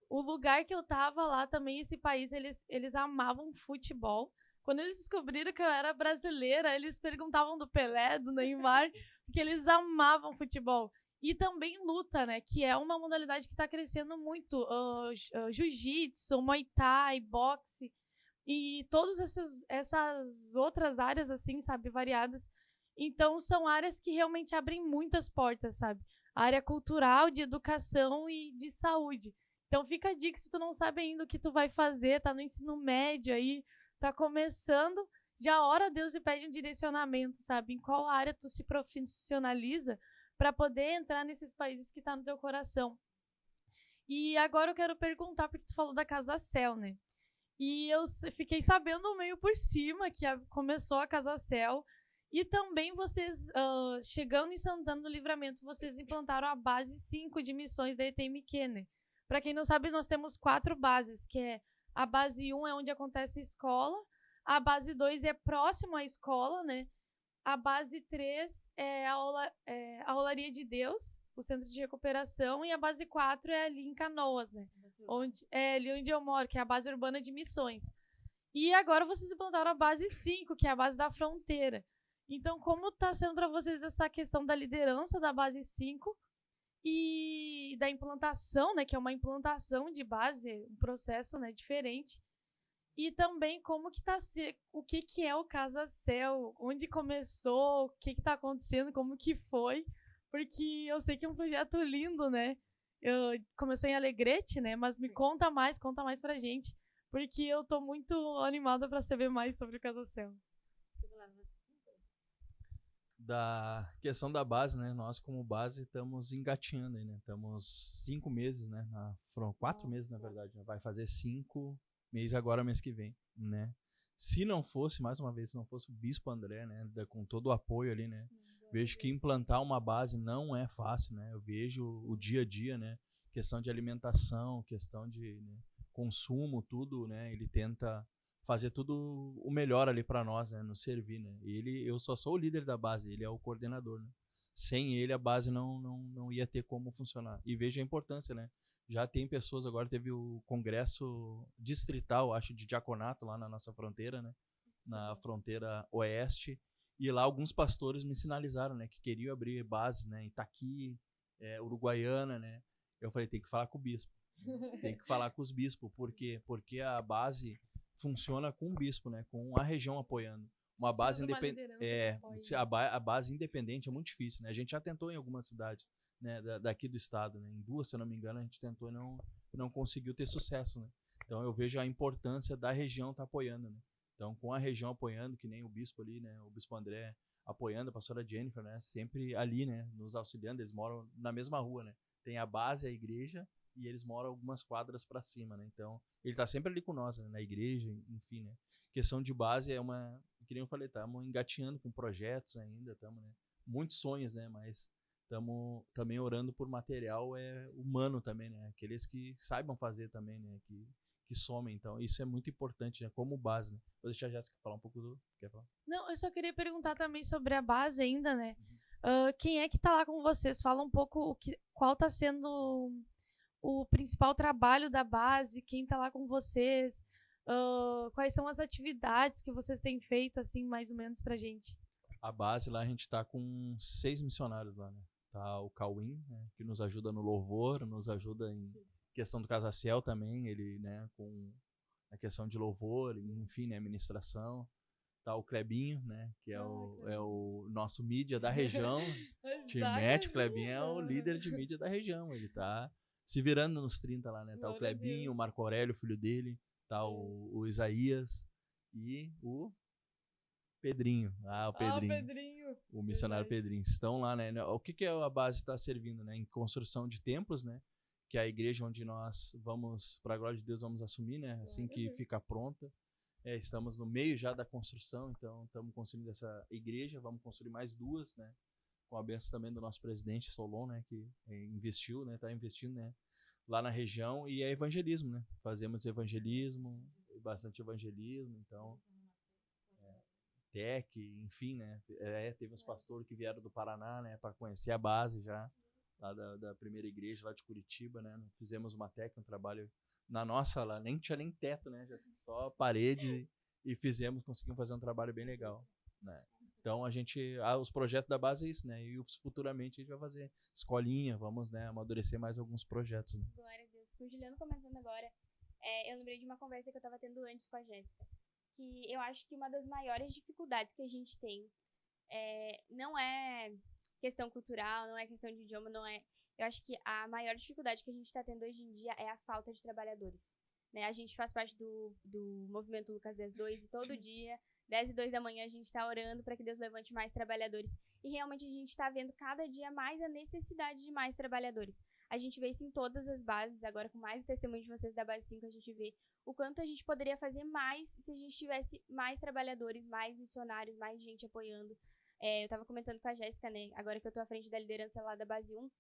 O lugar que eu tava lá também, esse país, eles amavam futebol. Quando eles descobriram que eu era brasileira, eles perguntavam do Pelé, do Neymar, porque eles amavam futebol. E também luta, né? Que é uma modalidade que está crescendo muito. Jiu-jitsu, Muay Thai, boxe. E todas essas outras áreas, assim, sabe? Variadas. Então, são áreas que realmente abrem muitas portas, sabe? A área cultural, de educação e de saúde. Então, fica a dica, se tu não sabe ainda o que tu vai fazer, tá no ensino médio aí, tá começando, já ora a Deus e pede um direcionamento, sabe? Em qual área tu se profissionaliza para poder entrar nesses países que tá no teu coração. E agora eu quero perguntar, porque tu falou da Casa Céu, né? E eu fiquei sabendo meio por cima que começou a Casa Céu. E também vocês, chegando em Santana do Livramento, vocês implantaram a base 5 de missões da ETMQ, né? Para quem não sabe, nós temos 4 bases, que é a base 1 é onde acontece a escola, a base 2 é próximo à escola, né? A base 3 é a Olaria de Deus, o centro de recuperação, e a base 4 é ali em Canoas, né? Ali onde eu moro, que é a base urbana de missões. E agora vocês implantaram a base 5, que é a base da fronteira. Então, como está sendo para vocês essa questão da liderança da base 5 e da implantação, né, que é uma implantação de base, um processo, né, diferente. E também como que tá o que é o Casa Céu, onde começou, o que está acontecendo, como que foi, porque eu sei que é um projeto lindo, né? Começou em Alegrete, né? Mas me conta mais pra gente, porque eu tô muito animada para saber mais sobre o Casa Céu. Da questão da base, né? Nós, como base, estamos engatinhando aí, né? Estamos 5 meses, né? 4 meses, na verdade. Né? Vai fazer 5 meses agora, mês que vem, né? Se não fosse, mais uma vez, se não fosse o Bispo André, né? Com todo o apoio ali, né? Vejo que implantar uma base não é fácil, né? Eu vejo o dia a dia, né? Questão de alimentação, questão de consumo, tudo, né? Ele tenta fazer tudo o melhor ali para nós, né, nos servir, né. Eu só sou o líder da base, ele é o coordenador, né. Sem ele a base não ia ter como funcionar. E veja a importância, né. Já tem pessoas agora, teve o congresso distrital, acho, de diaconato lá na nossa fronteira, né, na fronteira oeste, e lá alguns pastores me sinalizaram, né, que queriam abrir bases, né, em Itaqui, Uruguaiana, né. Eu falei, tem que falar com o bispo, tem que falar com os bispos, porque a base funciona com o bispo, né? Com a região apoiando. Uma base independente. A base independente é muito difícil, né? A gente já tentou em algumas cidades, né, daqui do estado, né? Em 2, se eu não me engano, a gente tentou e não conseguiu ter sucesso, né? Então eu vejo a importância da região estar apoiando, né? Então, com a região apoiando, que nem o bispo ali, né? O bispo André apoiando, a pastora Jennifer, né? Sempre ali, né? Nos auxiliando, eles moram na mesma rua, né? Tem a base, a igreja, e eles moram algumas quadras para cima, né? Então, ele tá sempre ali com nós, né? Na igreja, enfim, né? Questão de base é que nem eu falei, estamos engatinhando com projetos ainda, estamos, né? Muitos sonhos, né? Mas estamos também orando por material humano também, né? Aqueles que saibam fazer também, né? Que somem. Então, isso é muito importante, né? Como base, né? Vou deixar a Jéssica falar um pouco do... Quer falar? Não, eu só queria perguntar também sobre a base ainda, né? Quem é que tá lá com vocês? Fala um pouco qual tá sendo o principal trabalho da base, quem tá lá com vocês, quais são as atividades que vocês têm feito, assim, mais ou menos pra gente. A base lá, a gente tá com 6 missionários lá, né? Tá o Cauim, né? Que nos ajuda no louvor, nos ajuda em questão do Casaciel também, ele, né, com a questão de louvor, enfim, né, administração. Tá o Clebinho, né, que é o nosso mídia da região. Timete, o Clebinho é o líder de mídia da região, ele tá se virando nos 30 lá, né? Tá o Clebinho, o Marco Aurélio, filho dele, tá o Isaías e o Pedrinho. O Pedrinho. O missionário Pedrinho. Estão lá, né? O que a base está servindo, né? Em construção de templos, né? Que é a igreja onde nós vamos, para a glória de Deus, vamos assumir, né? Assim que fica pronta. Estamos no meio já da construção, então estamos construindo essa igreja, vamos construir mais 2, né? Com a bênção também do nosso presidente Solon, né? Que investiu, né? Está investindo, né? Lá na região, e é evangelismo, né? Fazemos evangelismo, bastante evangelismo, então... TEC, enfim, né? Teve uns pastores que vieram do Paraná, né? Para conhecer a base já, lá da primeira igreja, lá de Curitiba, né? Fizemos uma TEC, um trabalho na nossa lá, nem tinha nem teto, né? Já só parede e conseguimos fazer um trabalho bem legal, né? Então os projetos da base é isso, né? E futuramente a gente vai fazer escolinha, vamos, né, amadurecer mais alguns projetos, né? Glória a Deus. Com o Juliano começando agora, eu lembrei de uma conversa que eu estava tendo antes com a Jéssica, que eu acho que uma das maiores dificuldades que a gente tem não é questão cultural, não é questão de idioma, não é... Eu acho que a maior dificuldade que a gente está tendo hoje em dia é a falta de trabalhadores, né? A gente faz parte do movimento Lucas 10:2 e todo dia, 10:02 da manhã, a gente está orando para que Deus levante mais trabalhadores. E realmente a gente está vendo cada dia mais a necessidade de mais trabalhadores. A gente vê isso em todas as bases, agora com mais o testemunho de vocês da base 5, a gente vê o quanto a gente poderia fazer mais se a gente tivesse mais trabalhadores, mais missionários, mais gente apoiando. Eu estava comentando com a Jéssica, né, agora que eu estou à frente da liderança lá da base 1,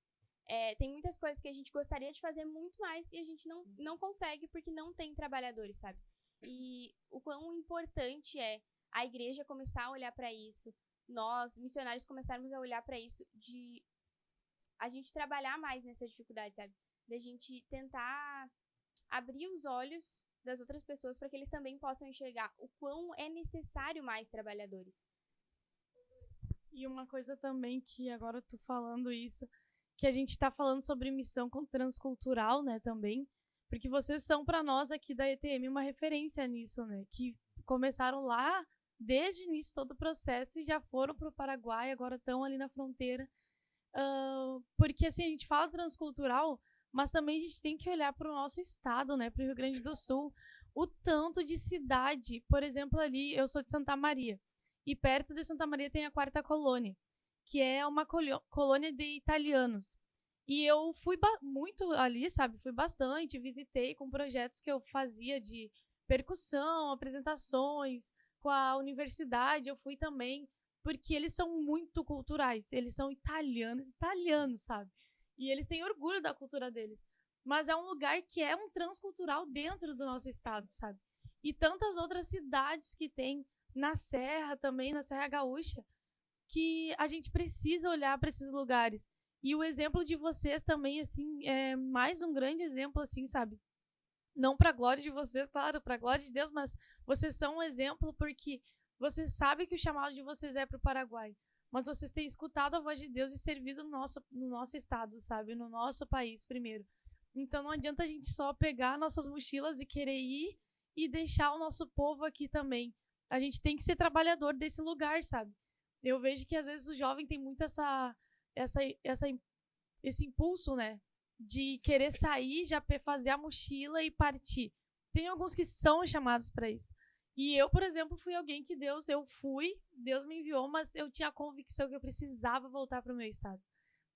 tem muitas coisas que a gente gostaria de fazer muito mais e a gente não consegue porque não tem trabalhadores, sabe? E o quão importante é a igreja começar a olhar para isso, nós, missionários, começarmos a olhar para isso, de a gente trabalhar mais nessa dificuldade, sabe? Da gente tentar abrir os olhos das outras pessoas para que eles também possam enxergar o quão é necessário mais trabalhadores. E uma coisa também que agora eu tô falando isso, que a gente tá falando sobre missão transcultural, né, também, porque vocês são para nós aqui da ETM uma referência nisso, né, que começaram lá desde o início todo o processo e já foram para o Paraguai, agora estão ali na fronteira, porque assim, a gente fala transcultural, mas também a gente tem que olhar para o nosso estado, né, para o Rio Grande do Sul, o tanto de cidade, por exemplo, ali, eu sou de Santa Maria, e perto de Santa Maria tem a Quarta Colônia, que é uma colônia de italianos. E eu fui muito ali, sabe? Fui bastante, visitei com projetos que eu fazia de percussão, apresentações, com a universidade eu fui também, porque eles são muito culturais, eles são italianos, sabe? E eles têm orgulho da cultura deles. Mas é um lugar que é um transcultural dentro do nosso estado, sabe? E tantas outras cidades que tem na Serra também, na Serra Gaúcha, que a gente precisa olhar para esses lugares. E o exemplo de vocês também, assim, é mais um grande exemplo, assim, sabe? Não para a glória de vocês, claro, para a glória de Deus, mas vocês são um exemplo porque vocês sabem que o chamado de vocês é para o Paraguai. Mas vocês têm escutado a voz de Deus e servido no nosso estado, sabe? No nosso país primeiro. Então não adianta a gente só pegar nossas mochilas e querer ir e deixar o nosso povo aqui também. A gente tem que ser trabalhador desse lugar, sabe? Eu vejo que às vezes o jovem tem muito esse impulso, né? De querer sair, já fazer a mochila e partir. Tem alguns que são chamados para isso. E eu, por exemplo, fui alguém que Deus me enviou, mas eu tinha a convicção que eu precisava voltar para o meu estado.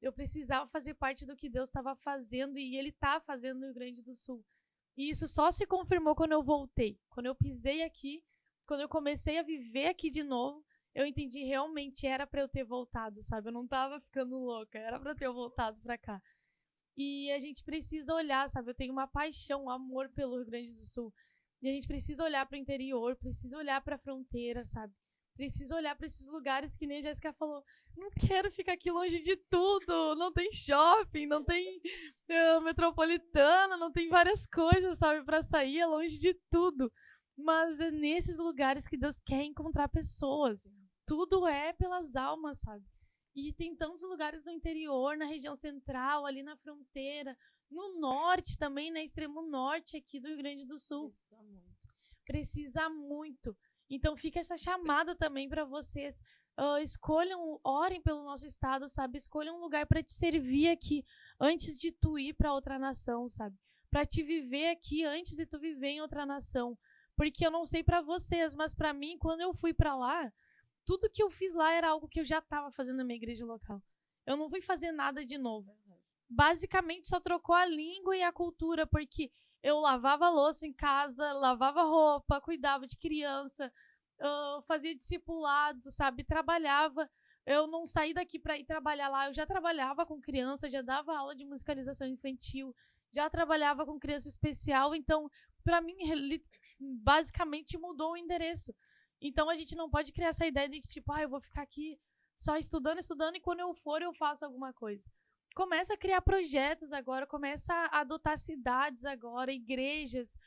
Eu precisava fazer parte do que Deus estava fazendo e Ele está fazendo no Rio Grande do Sul. E isso só se confirmou quando eu voltei. Quando eu pisei aqui, quando eu comecei a viver aqui de novo, eu entendi realmente era pra eu ter voltado, sabe? Eu não tava ficando louca, era pra eu ter voltado pra cá. E a gente precisa olhar, sabe? Eu tenho uma paixão, um amor pelo Rio Grande do Sul. E a gente precisa olhar pro interior, precisa olhar pra fronteira, sabe? Precisa olhar pra esses lugares que nem a Jéssica falou. Não quero ficar aqui longe de tudo. Não tem shopping, não tem metropolitana, não tem várias coisas, sabe? Pra sair, é longe de tudo. Mas é nesses lugares que Deus quer encontrar pessoas. Tudo é pelas almas, sabe? E tem tantos lugares no interior, na região central, ali na fronteira, no norte também, né? Extremo norte aqui do Rio Grande do Sul. Precisa muito. Então fica essa chamada também para vocês. Escolham, orem pelo nosso estado, sabe? Escolham um lugar para te servir aqui antes de tu ir para outra nação, sabe? Para te viver aqui antes de tu viver em outra nação. Porque eu não sei para vocês, mas para mim, quando eu fui para lá, tudo que eu fiz lá era algo que eu já estava fazendo na minha igreja local. Eu não fui fazer nada de novo. Basicamente, só trocou a língua e a cultura, porque eu lavava louça em casa, lavava roupa, cuidava de criança, fazia discipulado, sabe? Trabalhava. Eu não saí daqui para ir trabalhar lá. Eu já trabalhava com criança, já dava aula de musicalização infantil, já trabalhava com criança especial. Então, para mim, basicamente mudou o endereço. Então, a gente não pode criar essa ideia de que, tipo, eu vou ficar aqui só estudando, e quando eu for, eu faço alguma coisa. Começa a criar projetos agora, começa a adotar cidades agora, igrejas,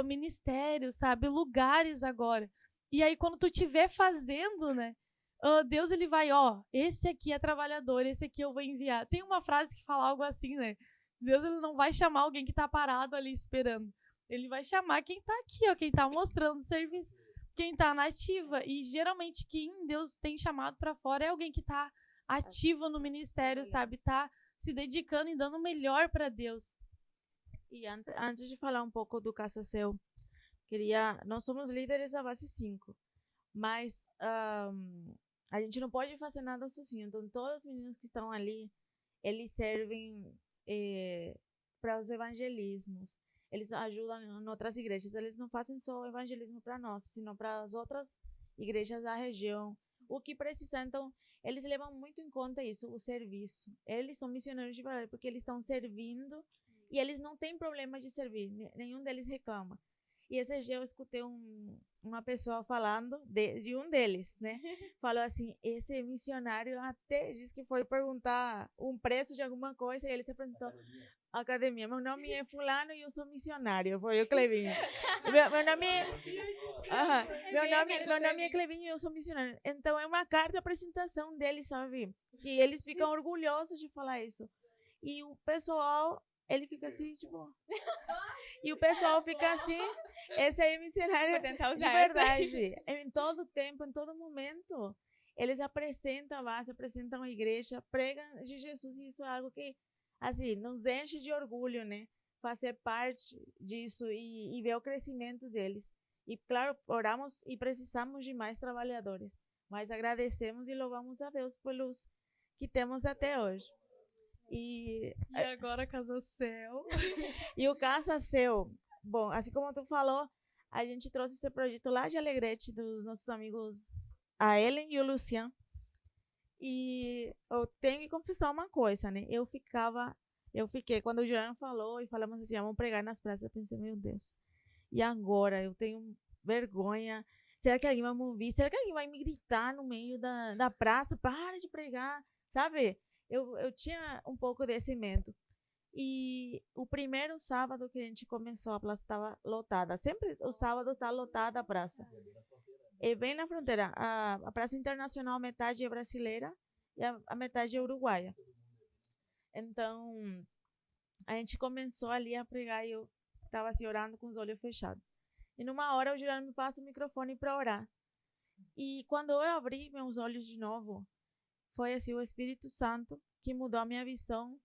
ministérios, sabe? Lugares agora. E aí, quando tu estiver fazendo, né? Deus, ele vai, esse aqui é trabalhador, esse aqui eu vou enviar. Tem uma frase que fala algo assim, né? Deus, ele não vai chamar alguém que tá parado ali esperando. Ele vai chamar quem tá aqui, quem tá mostrando serviço, quem tá na ativa. E geralmente quem Deus tem chamado para fora é alguém que tá ativo no ministério, sabe? Tá se dedicando e dando o melhor para Deus. E antes de falar um pouco do Casa Seu, nós somos líderes da base 5, mas a gente não pode fazer nada sozinho. Então, todos os meninos que estão ali, eles servem para os evangelismos. Eles ajudam em outras igrejas. Eles não fazem só o evangelismo para nós, sino para as outras igrejas da região. O que precisa, então, eles levam muito em conta isso, o serviço. Eles são missionários de verdade, porque eles estão servindo e eles não têm problema de servir. Nenhum deles reclama. E esse dia eu escutei uma pessoa falando de um deles, né? Falou assim, esse missionário até disse que foi perguntar um preço de alguma coisa e ele se apresentou. Academia, meu nome é fulano e eu sou missionário. Foi o Clevinho. Meu nome é Clevinho e eu sou missionário. Então é uma carta de apresentação deles, sabe? Que eles ficam orgulhosos de falar isso. E o pessoal, ele fica assim, tipo... E o pessoal fica assim, esse aí é missionário de verdade. Em todo tempo, em todo momento, eles apresentam a base, apresentam a igreja, pregam de Jesus e isso é algo que assim, nos enche de orgulho, né? Fazer parte disso e ver o crescimento deles. E, claro, oramos e precisamos de mais trabalhadores. Mas agradecemos e louvamos a Deus pelos que temos até hoje. E agora Casa Seu. E o Casa Seu. Bom, assim como tu falou, a gente trouxe esse projeto lá de Alegrete dos nossos amigos, a Ellen e o Lucian. E eu tenho que confessar uma coisa, né? Eu fiquei, quando o Juliano falou e falamos assim, vamos pregar nas praças, eu pensei, meu Deus, e agora? Eu tenho vergonha, será que alguém vai me ouvir? Será que alguém vai me gritar no meio da praça? Para de pregar, sabe? Eu tinha um pouco desse medo. E o primeiro sábado que a gente começou, a praça estava lotada. Sempre o sábado está lotada a praça. É bem na fronteira. A Praça Internacional, metade é brasileira e a metade é uruguaia. Então, a gente começou ali a pregar e eu estava assim, orando com os olhos fechados. E numa hora o Juliano me passa o microfone para orar. E quando eu abri meus olhos de novo, foi assim, o Espírito Santo que mudou a minha visão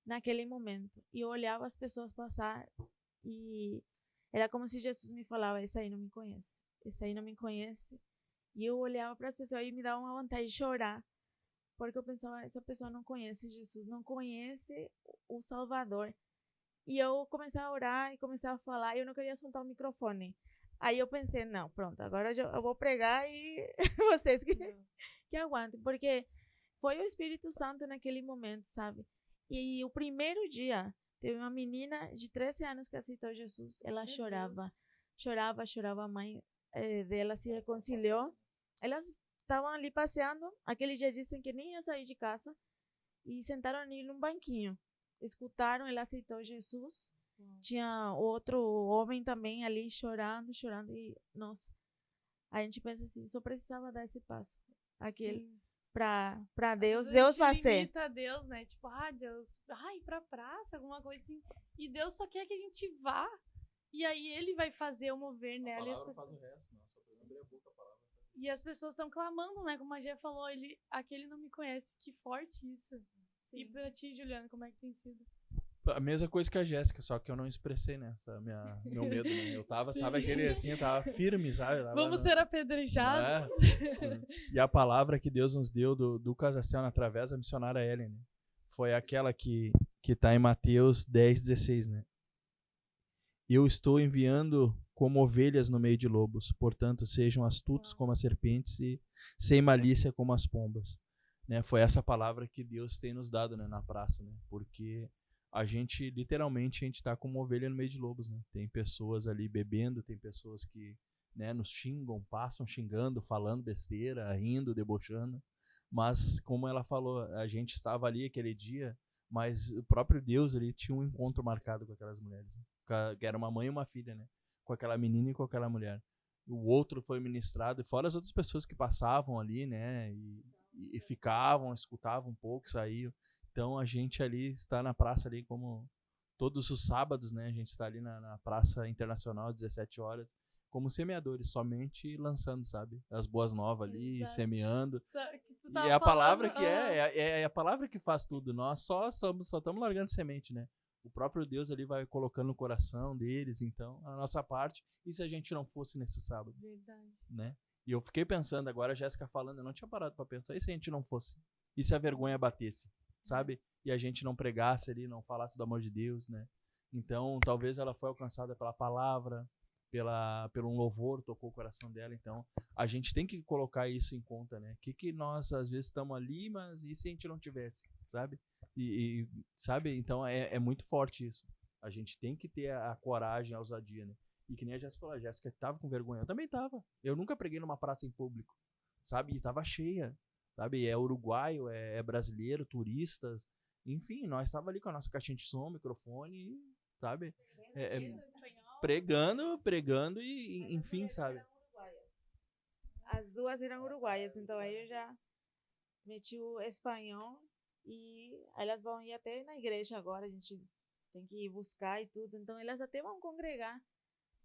naquele momento. E eu olhava as pessoas passar e era como se Jesus me falava, esse aí não me conhece. Esse aí não me conhece. E eu olhava para as pessoas e me dava uma vontade de chorar. Porque eu pensava, essa pessoa não conhece Jesus, não conhece o Salvador. E eu comecei a orar e comecei a falar, e eu não queria soltar o microfone. Aí eu pensei, não, pronto, agora eu vou pregar e vocês que aguantem, porque foi o Espírito Santo naquele momento, sabe? E o primeiro dia, teve uma menina de 13 anos que aceitou Jesus, ela chorava, a mãe dela se reconciliou, elas estavam ali passeando, aquele dia dizem que nem ia sair de casa, e sentaram ali num banquinho, escutaram, ela aceitou Jesus, tinha outro homem também ali chorando, e nossa, a gente pensa assim, só precisava dar esse passo, aquele, pra Deus vai ser. Limita a Deus, né? Tipo, Deus, ir pra praça, alguma coisa assim, e Deus só quer que a gente vá, e aí ele vai fazer o mover nela, e as pessoas... faz o resto, não, só precisa abrir a boca, a palavra. E as pessoas estão clamando, né? Como a Gê falou, aquele não me conhece, que forte isso. Sim. E pra ti, Juliano, como é que tem sido? A mesma coisa que a Jéssica, só que eu não expressei, né? Meu medo, né? Eu tava, sabe, aquele assim, eu tava firme, sabe? Vamos ser apedrejados. E a palavra que Deus nos deu do Casaciano através da missionária Ellen, né? Foi aquela que tá em Mateus 10:16, né? Eu estou enviando como ovelhas no meio de lobos, portanto, sejam astutos como as serpentes e sem malícia como as pombas. Né? Foi essa palavra que Deus tem nos dado, né, na praça, né? Porque a gente, literalmente, a gente está como ovelha no meio de lobos, né? Tem pessoas ali bebendo, tem pessoas que, né, nos xingam, passam xingando, falando besteira, rindo, debochando. Mas, como ela falou, a gente estava ali aquele dia, mas o próprio Deus ali tinha um encontro marcado com aquelas mulheres, né? Que era uma mãe e uma filha, né? Com aquela menina e com aquela mulher. O outro foi ministrado, e fora as outras pessoas que passavam ali, né? E ficavam, escutavam um pouco, saíam. Então a gente ali está na praça ali como todos os sábados, né? A gente está ali na Praça Internacional às 17 horas, como semeadores, somente lançando, sabe? As boas novas ali, exato, semeando. E é a palavra que é a palavra que faz tudo. Nós só estamos largando semente, né? O próprio Deus ali vai colocando no coração deles, então, a nossa parte. E se a gente não fosse nesse sábado? Verdade. Né? E eu fiquei pensando, agora a Jéssica falando, eu não tinha parado para pensar, e se a gente não fosse? E se a vergonha batesse? Sabe? E a gente não pregasse ali, não falasse do amor de Deus, né? Então, talvez ela foi alcançada pela palavra, pelo um louvor, tocou o coração dela. Então, a gente tem que colocar isso em conta, né? Que nós, às vezes, estamos ali, mas e se a gente não tivesse, sabe? Sabe? Então, é muito forte isso. A gente tem que ter a coragem, a ousadia, né? E que nem a Jéssica falou, a Jéssica estava com vergonha. Eu também estava. Eu nunca preguei numa praça em público, sabe? E estava cheia, sabe? É uruguaio, é brasileiro, turistas. Enfim, nós estávamos ali com a nossa caixinha de som, microfone, sabe? Pregando e enfim, sabe? As duas eram uruguaias, então aí eu já meti o espanhol e elas vão ir até na igreja agora, a gente tem que ir buscar e tudo, então elas até vão congregar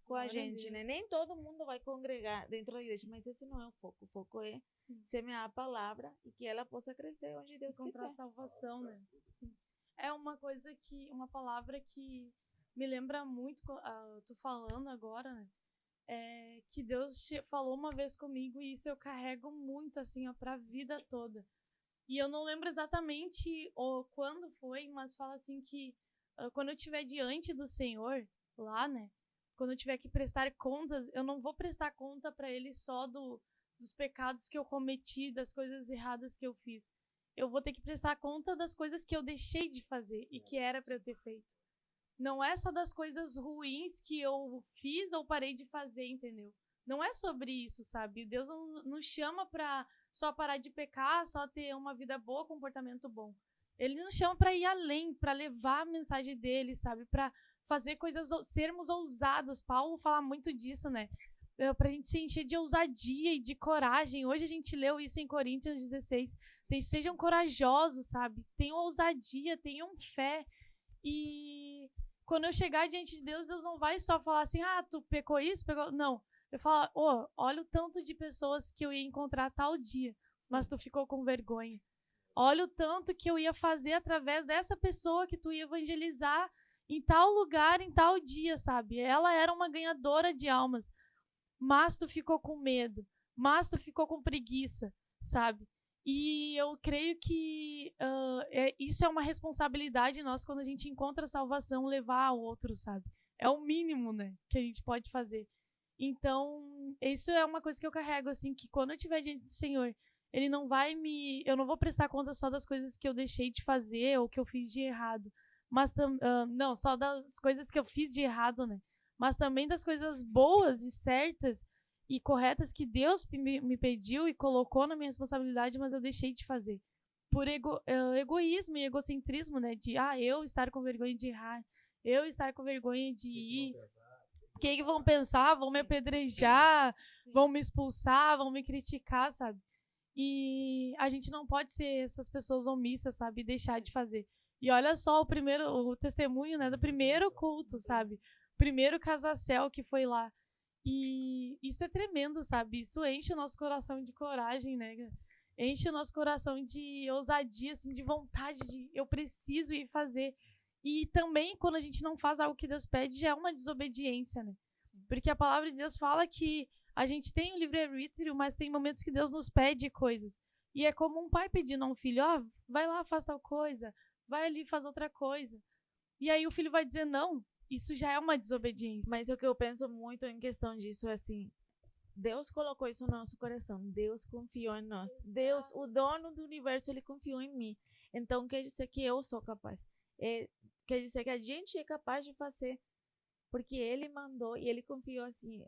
com a gente, né? Nem todo mundo vai congregar dentro da igreja, mas esse não é o foco. O foco é semear a palavra e que ela possa crescer onde Deus quiser. Encontrar salvação, né? Sim. É uma palavra que me lembra muito, tu falando agora, né? Que Deus falou uma vez comigo e isso eu carrego muito, assim, ó, pra vida toda. E eu não lembro exatamente quando foi, mas fala assim que quando eu estiver diante do Senhor, lá, né? Quando eu tiver que prestar contas, eu não vou prestar conta pra Ele só dos pecados que eu cometi, das coisas erradas que eu fiz. Eu vou ter que prestar conta das coisas que eu deixei de fazer e que era pra eu ter feito. Não é só das coisas ruins que eu fiz ou parei de fazer, entendeu? Não é sobre isso, sabe? Deus não nos chama pra só parar de pecar, só ter uma vida boa, comportamento bom. Ele nos chama pra ir além, pra levar a mensagem dele, sabe? Pra fazer coisas, sermos ousados. Paulo fala muito disso, né? Pra gente se encher de ousadia e de coragem. Hoje a gente leu isso em Coríntios 16. Sejam corajosos, sabe? Tenham ousadia, tenham fé. E quando eu chegar diante de Deus, Deus não vai só falar assim, tu pecou isso, pecou... Não. Eu falo, olha o tanto de pessoas que eu ia encontrar tal dia, mas tu ficou com vergonha. Olha o tanto que eu ia fazer através dessa pessoa que tu ia evangelizar em tal lugar, em tal dia, sabe? Ela era uma ganhadora de almas, mas tu ficou com medo, mas tu ficou com preguiça, sabe? E eu creio que isso é uma responsabilidade nossa quando a gente encontra a salvação, levar ao outro, sabe? É o mínimo, né, que a gente pode fazer. Então, isso é uma coisa que eu carrego, assim, que quando eu estiver diante do Senhor, Ele não vai eu não vou prestar conta só das coisas que eu deixei de fazer ou que eu fiz de errado. Mas não, só das coisas que eu fiz de errado, né? Mas também das coisas boas e certas e corretas que Deus me pediu e colocou na minha responsabilidade, mas eu deixei de fazer. Por egoísmo e egocentrismo, né? De, eu estar com vergonha de errar, eu estar com vergonha de ir. O que vão pensar? Vão me apedrejar, vão me expulsar, vão me criticar, sabe? E a gente não pode ser essas pessoas omissas, sabe? E deixar de fazer. E olha só o testemunho, né? Do primeiro culto, sabe? Primeiro casacel que foi lá. E isso é tremendo, sabe? Isso enche o nosso coração de coragem, né? Enche o nosso coração de ousadia, assim, de vontade de eu preciso ir fazer. E também, quando a gente não faz algo que Deus pede, já é uma desobediência, né? Porque a palavra de Deus fala que a gente tem o livre-arbítrio, mas tem momentos que Deus nos pede coisas. E é como um pai pedindo a um filho, vai lá, faz tal coisa, vai ali, faz outra coisa. E aí o filho vai dizer não, isso já é uma desobediência. Mas o que eu penso muito em questão disso é assim, Deus colocou isso no nosso coração, Deus confiou em nós. Deus, o dono do universo, ele confiou em mim. Então quer dizer que eu sou capaz. Quer dizer que a gente é capaz de fazer. Porque ele mandou e ele confiou assim,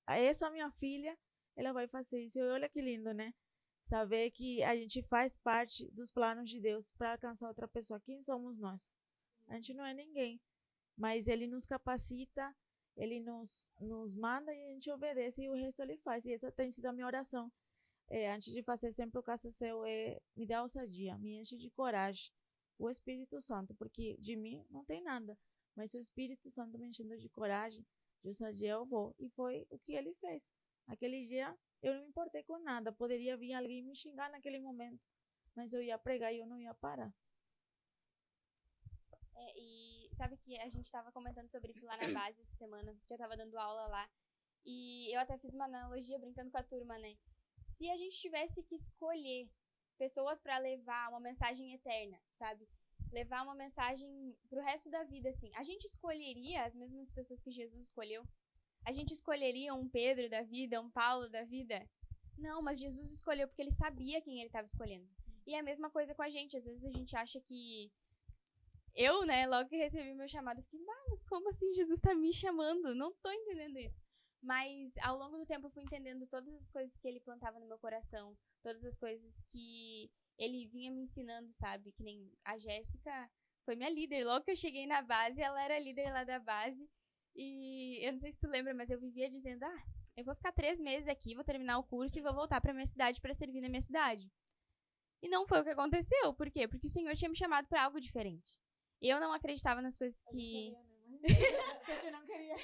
essa minha filha, ela vai fazer isso. E olha que lindo, né? Saber que a gente faz parte dos planos de Deus para alcançar outra pessoa. Quem somos nós? A gente não é ninguém. Mas ele nos capacita, ele nos manda e a gente obedece e o resto ele faz. E essa tem sido a minha oração. Antes de fazer sempre o casacel, me dá ousadia, me enche de coragem. O Espírito Santo, porque de mim não tem nada. Mas o Espírito Santo me enchendo de coragem, de ousadia, eu vou. E foi o que ele fez. Aquele dia, eu não me importei com nada. Poderia vir alguém me xingar naquele momento. Mas eu ia pregar e eu não ia parar. E sabe que a gente estava comentando sobre isso lá na base essa semana, que eu estava dando aula lá. E eu até fiz uma analogia brincando com a turma, né? Se a gente tivesse que escolher pessoas para levar uma mensagem eterna, sabe? Levar uma mensagem pro resto da vida, assim. A gente escolheria as mesmas pessoas que Jesus escolheu? A gente escolheria um Pedro da vida, um Paulo da vida? Não, mas Jesus escolheu porque ele sabia quem ele estava escolhendo. E é a mesma coisa com a gente. Às vezes a gente acha que... Eu, né, logo que recebi meu chamado, fiquei, mas como assim Jesus tá me chamando? Não tô entendendo isso. Mas ao longo do tempo eu fui entendendo todas as coisas que ele plantava no meu coração, todas as coisas que ele vinha me ensinando, sabe? Que nem a Jéssica foi minha líder. Logo que eu cheguei na base, ela era líder lá da base. E eu não sei se tu lembra, mas eu vivia dizendo, eu vou ficar 3 meses aqui, vou terminar o curso e vou voltar pra minha cidade pra servir na minha cidade. E não foi o que aconteceu. Por quê? Porque o Senhor tinha me chamado pra algo diferente. E eu não acreditava nas coisas que... Eu não queria.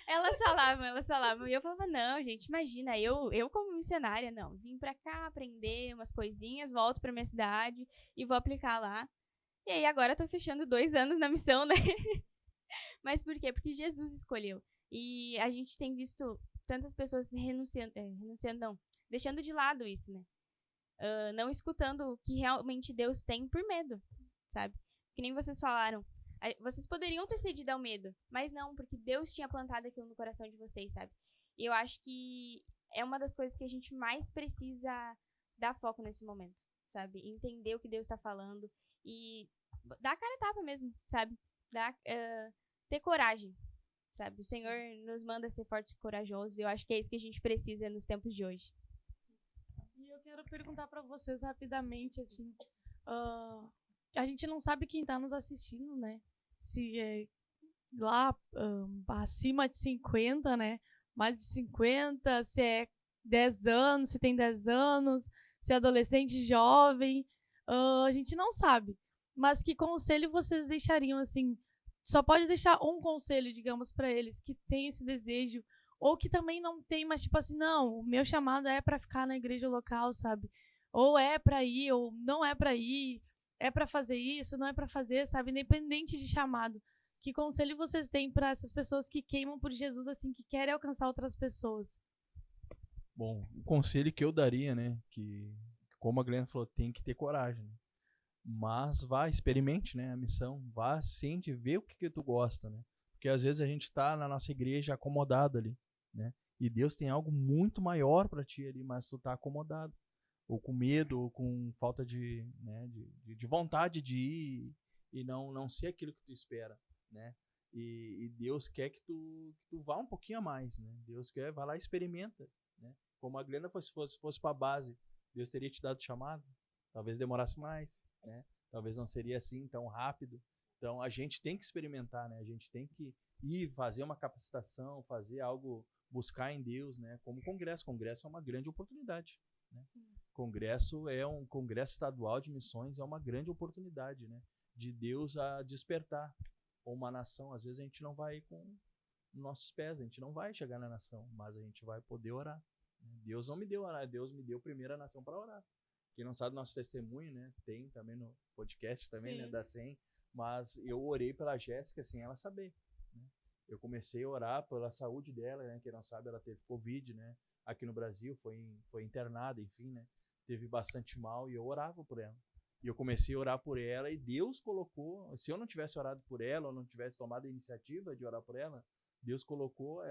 Elas falavam. E eu falava, não, gente, imagina, eu como missionária, não. Vim pra cá aprender umas coisinhas, volto pra minha cidade e vou aplicar lá. E aí agora eu tô fechando 2 anos na missão, né? Mas por quê? Porque Jesus escolheu. E a gente tem visto tantas pessoas deixando de lado isso, né? Não escutando o que realmente Deus tem por medo, sabe? Que nem vocês falaram. Vocês poderiam ter cedido ao medo, mas não, porque Deus tinha plantado aquilo no coração de vocês, sabe? E eu acho que é uma das coisas que a gente mais precisa dar foco nesse momento, sabe? Entender o que Deus está falando e dar a cara a tapa mesmo, sabe? Ter coragem, sabe? O Senhor nos manda ser fortes e corajosos e eu acho que é isso que a gente precisa nos tempos de hoje. E eu quero perguntar para vocês rapidamente, assim, a gente não sabe quem tá nos assistindo, né? Se é lá acima de 50, né? Mais de 50, se é 10 anos, se tem 10 anos, se é adolescente, jovem. A gente não sabe. Mas que conselho vocês deixariam, assim? Só pode deixar um conselho, digamos, para eles que tem esse desejo, ou que também não tem, mas tipo assim, não, o meu chamado é para ficar na igreja local, sabe? Ou é para ir, ou não é para ir. É para fazer isso, não é para fazer, sabe? Independente de chamado. Que conselho vocês têm para essas pessoas que queimam por Jesus, assim, que querem alcançar outras pessoas? Bom, o conselho que eu daria, né? Que, como a Glenda falou, tem que ter coragem. Né? Mas vá, experimente, né? A missão. Vá, sente, vê o que tu gosta, né? Porque às vezes a gente tá na nossa igreja acomodado ali, né? E Deus tem algo muito maior para ti ali, mas tu tá acomodado, ou com medo, ou com falta de, né, de vontade de ir e não ser aquilo que tu espera, né? E Deus quer que tu vá um pouquinho a mais, né? Deus quer, vai lá e experimenta, né? Como a Glenda fosse para a base, Deus teria te dado chamado, talvez demorasse mais, né? Talvez não seria assim tão rápido. Então a gente tem que experimentar, né? A gente tem que ir fazer uma capacitação, fazer algo, buscar em Deus, né? Como congresso. Congresso é uma grande oportunidade, né? Congresso é um congresso estadual de missões, é uma grande oportunidade, né? De Deus a despertar uma nação. Às vezes a gente não vai com nossos pés, a gente não vai chegar na nação, mas a gente vai poder orar. Deus não me deu orar, Deus me deu primeiro a nação para orar. Quem não sabe nosso testemunho, né? Tem também no podcast também, né? Da SEM. Mas eu orei pela Jéssica sem ela saber, né? Eu comecei a orar pela saúde dela, né? Quem não sabe, ela teve Covid, né? Aqui no Brasil, foi internada, enfim, né? Teve bastante mal e eu orava por ela. E eu comecei a orar por ela e Deus colocou, se eu não tivesse orado por ela, ou não tivesse tomado a iniciativa de orar por ela, Deus colocou,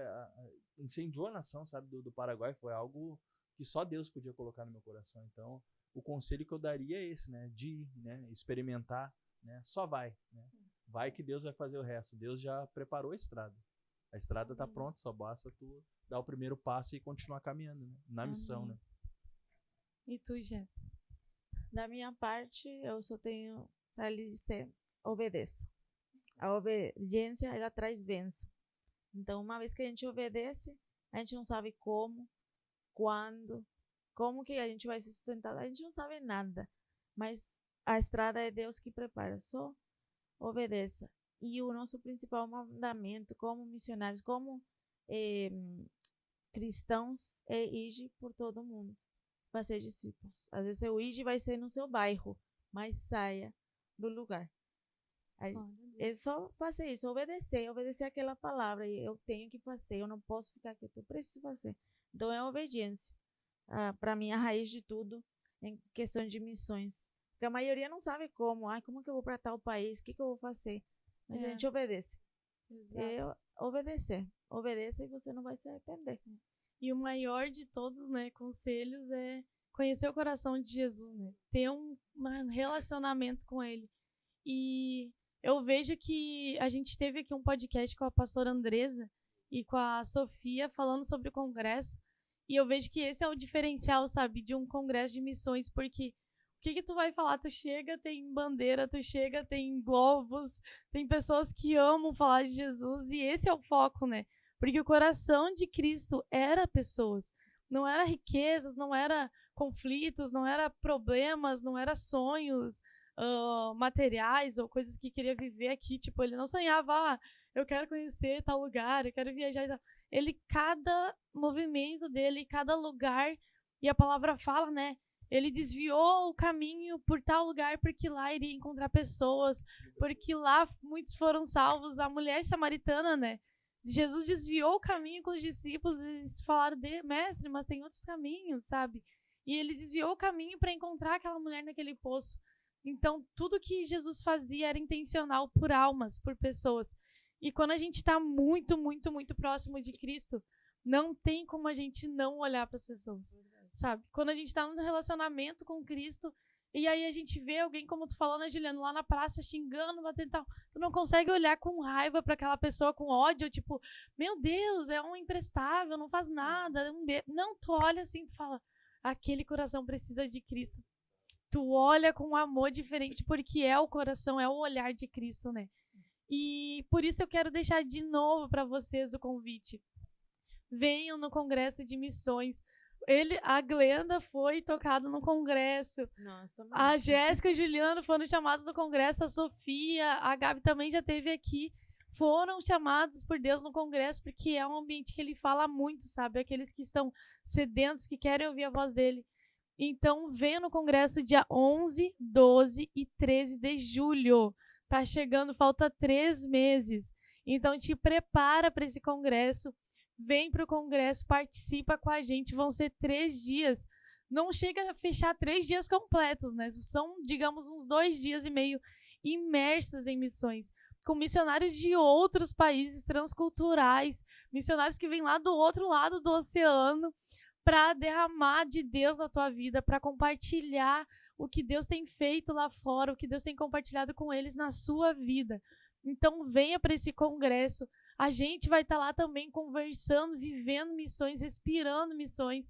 incendiou a nação, sabe, do Paraguai. Foi algo que só Deus podia colocar no meu coração. Então, o conselho que eu daria é esse, né? De ir, né? Experimentar, né? Só vai, né? Vai que Deus vai fazer o resto. Deus já preparou a estrada. A estrada está pronta, só basta tu dar o primeiro passo e continuar caminhando, né? Na missão, né? E tu, Jé? Da minha parte, eu só tenho para lhe dizer, obedeça. A obediência, ela traz bênção. Então, uma vez que a gente obedece, a gente não sabe como, quando, como que a gente vai se sustentar. A gente não sabe nada, mas a estrada é Deus que prepara. Só obedeça. E o nosso principal mandamento como missionários, como cristãos, é ir por todo mundo, fazer discípulos. Às vezes o ir vai ser no seu bairro, mas saia do lugar. É só fazer isso, obedecer aquela palavra. E eu tenho que fazer, eu não posso ficar quieto, eu preciso fazer. Então é obediência. Para mim, a raiz de tudo em questão de missões. Porque a maioria não sabe como. Como que eu vou para tal país? O que eu vou fazer? Mas a gente obedece. Obedecer. Obedeça e você não vai se arrepender. E o maior de todos, né, conselhos é conhecer o coração de Jesus, né? Ter um relacionamento com ele. E eu vejo que a gente teve aqui um podcast com a pastora Andresa e com a Sofia falando sobre o congresso. E eu vejo que esse é o diferencial, sabe, de um congresso de missões, porque o que tu vai falar? Tu chega, tem bandeira, tu chega, tem globos, tem pessoas que amam falar de Jesus, e esse é o foco, né? Porque o coração de Cristo era pessoas, não era riquezas, não era conflitos, não era problemas, não era sonhos materiais ou coisas que queria viver aqui. Tipo, ele não sonhava, eu quero conhecer tal lugar, eu quero viajar e tal. Ele, cada movimento dele, cada lugar, e a palavra fala, né? Ele desviou o caminho por tal lugar, porque lá iria encontrar pessoas, porque lá muitos foram salvos. A mulher samaritana, né? Jesus desviou o caminho com os discípulos, eles falaram, mestre, mas tem outros caminhos, sabe? E ele desviou o caminho para encontrar aquela mulher naquele poço. Então, tudo que Jesus fazia era intencional por almas, por pessoas. E quando a gente está muito, muito, muito próximo de Cristo, não tem como a gente não olhar para as pessoas, sabe? Quando a gente está num relacionamento com Cristo, e aí a gente vê alguém, como tu falou, né, Juliano, lá na praça xingando, batendo tal, tu não consegue olhar com raiva para aquela pessoa, com ódio, tipo, meu Deus, é um imprestável, não faz nada. Não, tu olha assim, tu fala, aquele coração precisa de Cristo. Tu olha com um amor diferente, porque é o coração, é o olhar de Cristo, né? E por isso eu quero deixar de novo para vocês o convite. Venham no Congresso de Missões. A Glenda foi tocada no Congresso. Nossa, a Jéssica e o Juliano foram chamados no Congresso. A Sofia, a Gabi também já esteve aqui. Foram chamados por Deus no Congresso, porque é um ambiente que ele fala muito, sabe? Aqueles que estão sedentos, que querem ouvir a voz dele. Então, venha no Congresso dia 11, 12 e 13 de julho. Tá chegando, falta 3 meses. Então, te prepara para esse congresso. Vem para o congresso, participa com a gente. Vão ser 3 dias. Não chega a fechar 3 dias completos, né? São, digamos, uns 2 dias e meio imersos em missões. com missionários de outros países transculturais, missionários que vêm lá do outro lado do oceano, para derramar de Deus na tua vida, para compartilhar o que Deus tem feito lá fora, o que Deus tem compartilhado com eles na sua vida. Então venha para esse congresso. A gente vai estar lá também conversando, vivendo missões, respirando missões,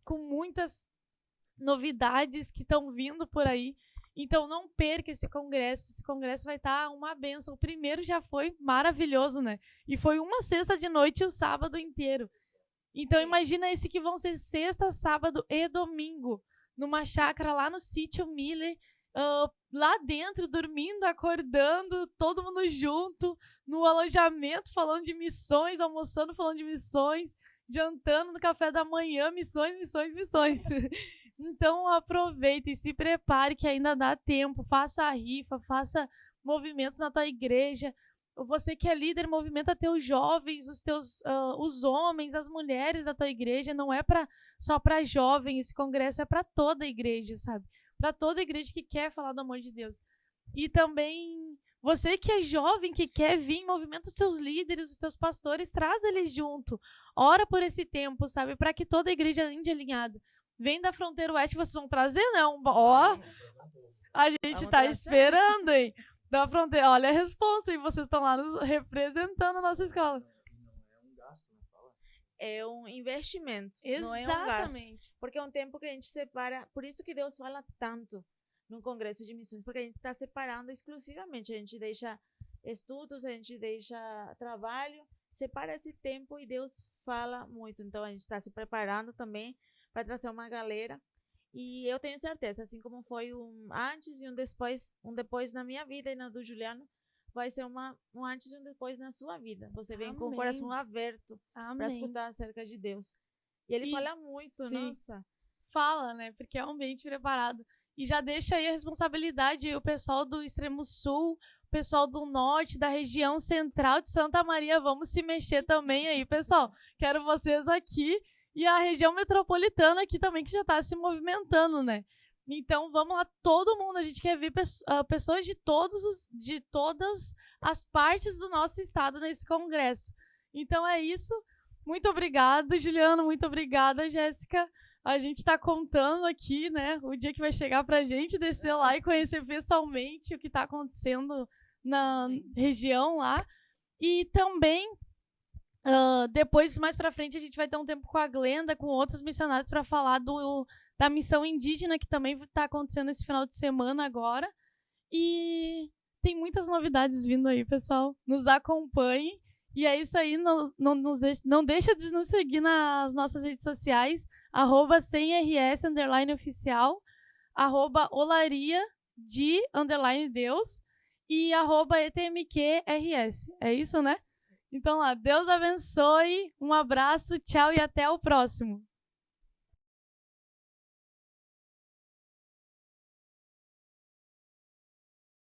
com muitas novidades que estão vindo por aí. Então não perca esse congresso. Esse congresso vai estar uma bênção. O primeiro já foi maravilhoso, né? E foi uma sexta de noite e o sábado inteiro. Então imagina esse que vão ser sexta, sábado e domingo, numa chácara lá no sítio Miller, lá dentro, dormindo, acordando, todo mundo junto, no alojamento, falando de missões, almoçando, falando de missões, jantando no café da manhã, missões, missões, missões. Então aproveita e se prepare que ainda dá tempo, faça a rifa, faça movimentos na tua igreja. Você que é líder, movimenta teus jovens, os homens, as mulheres da tua igreja. Não é só para jovens, esse congresso é para toda a igreja, sabe? Para toda a igreja que quer falar do amor de Deus. E também você que é jovem, que quer vir, movimenta os teus líderes, os teus pastores, traz eles junto. Ora por esse tempo, sabe? Para que toda a igreja ande alinhada. Vem da Fronteira Oeste, vocês vão trazer, não? Ó, a gente tá esperando, hein? Da Fronteira, olha a responsa, e vocês estão lá representando a nossa escola. Não é um gasto, né? Fala. É um investimento, Exatamente. não é um gasto. Porque é um tempo que a gente separa, por isso que Deus fala tanto no Congresso de Missões, porque a gente está separando exclusivamente, a gente deixa estudos, a gente deixa trabalho, separa esse tempo e Deus fala muito. Então a gente está se preparando também para trazer uma galera. E eu tenho certeza, assim como foi um antes e um depois na minha vida e na do Juliano, vai ser um antes e um depois na sua vida. Você vem com o coração aberto para escutar acerca de Deus. E ele fala muito, sim, nossa. Fala, né? Porque é um ambiente preparado. E já deixa aí a responsabilidade, o pessoal do Extremo Sul, o pessoal do Norte, da região central de Santa Maria, vamos se mexer também aí, pessoal. Quero vocês aqui. E a região metropolitana aqui também, que já está se movimentando, né? Então, vamos lá, todo mundo. A gente quer ver pessoas de todas as partes do nosso estado nesse congresso. Então, é isso. Muito obrigada, Juliano. Muito obrigada, Jéssica. A gente está contando aqui, né? O dia que vai chegar para a gente descer lá e conhecer pessoalmente o que está acontecendo na região lá. E também... depois, mais pra frente, a gente vai ter um tempo com a Glenda, com outros missionários, para falar da missão indígena, que também está acontecendo esse final de semana agora. E tem muitas novidades vindo aí, pessoal. Nos acompanhem. E é isso aí. Não deixa de nos seguir nas nossas redes sociais, @semrs_oficial, @olaria_Deus e @etmqrs. É isso, né? Então lá, Deus abençoe, um abraço, tchau e até o próximo.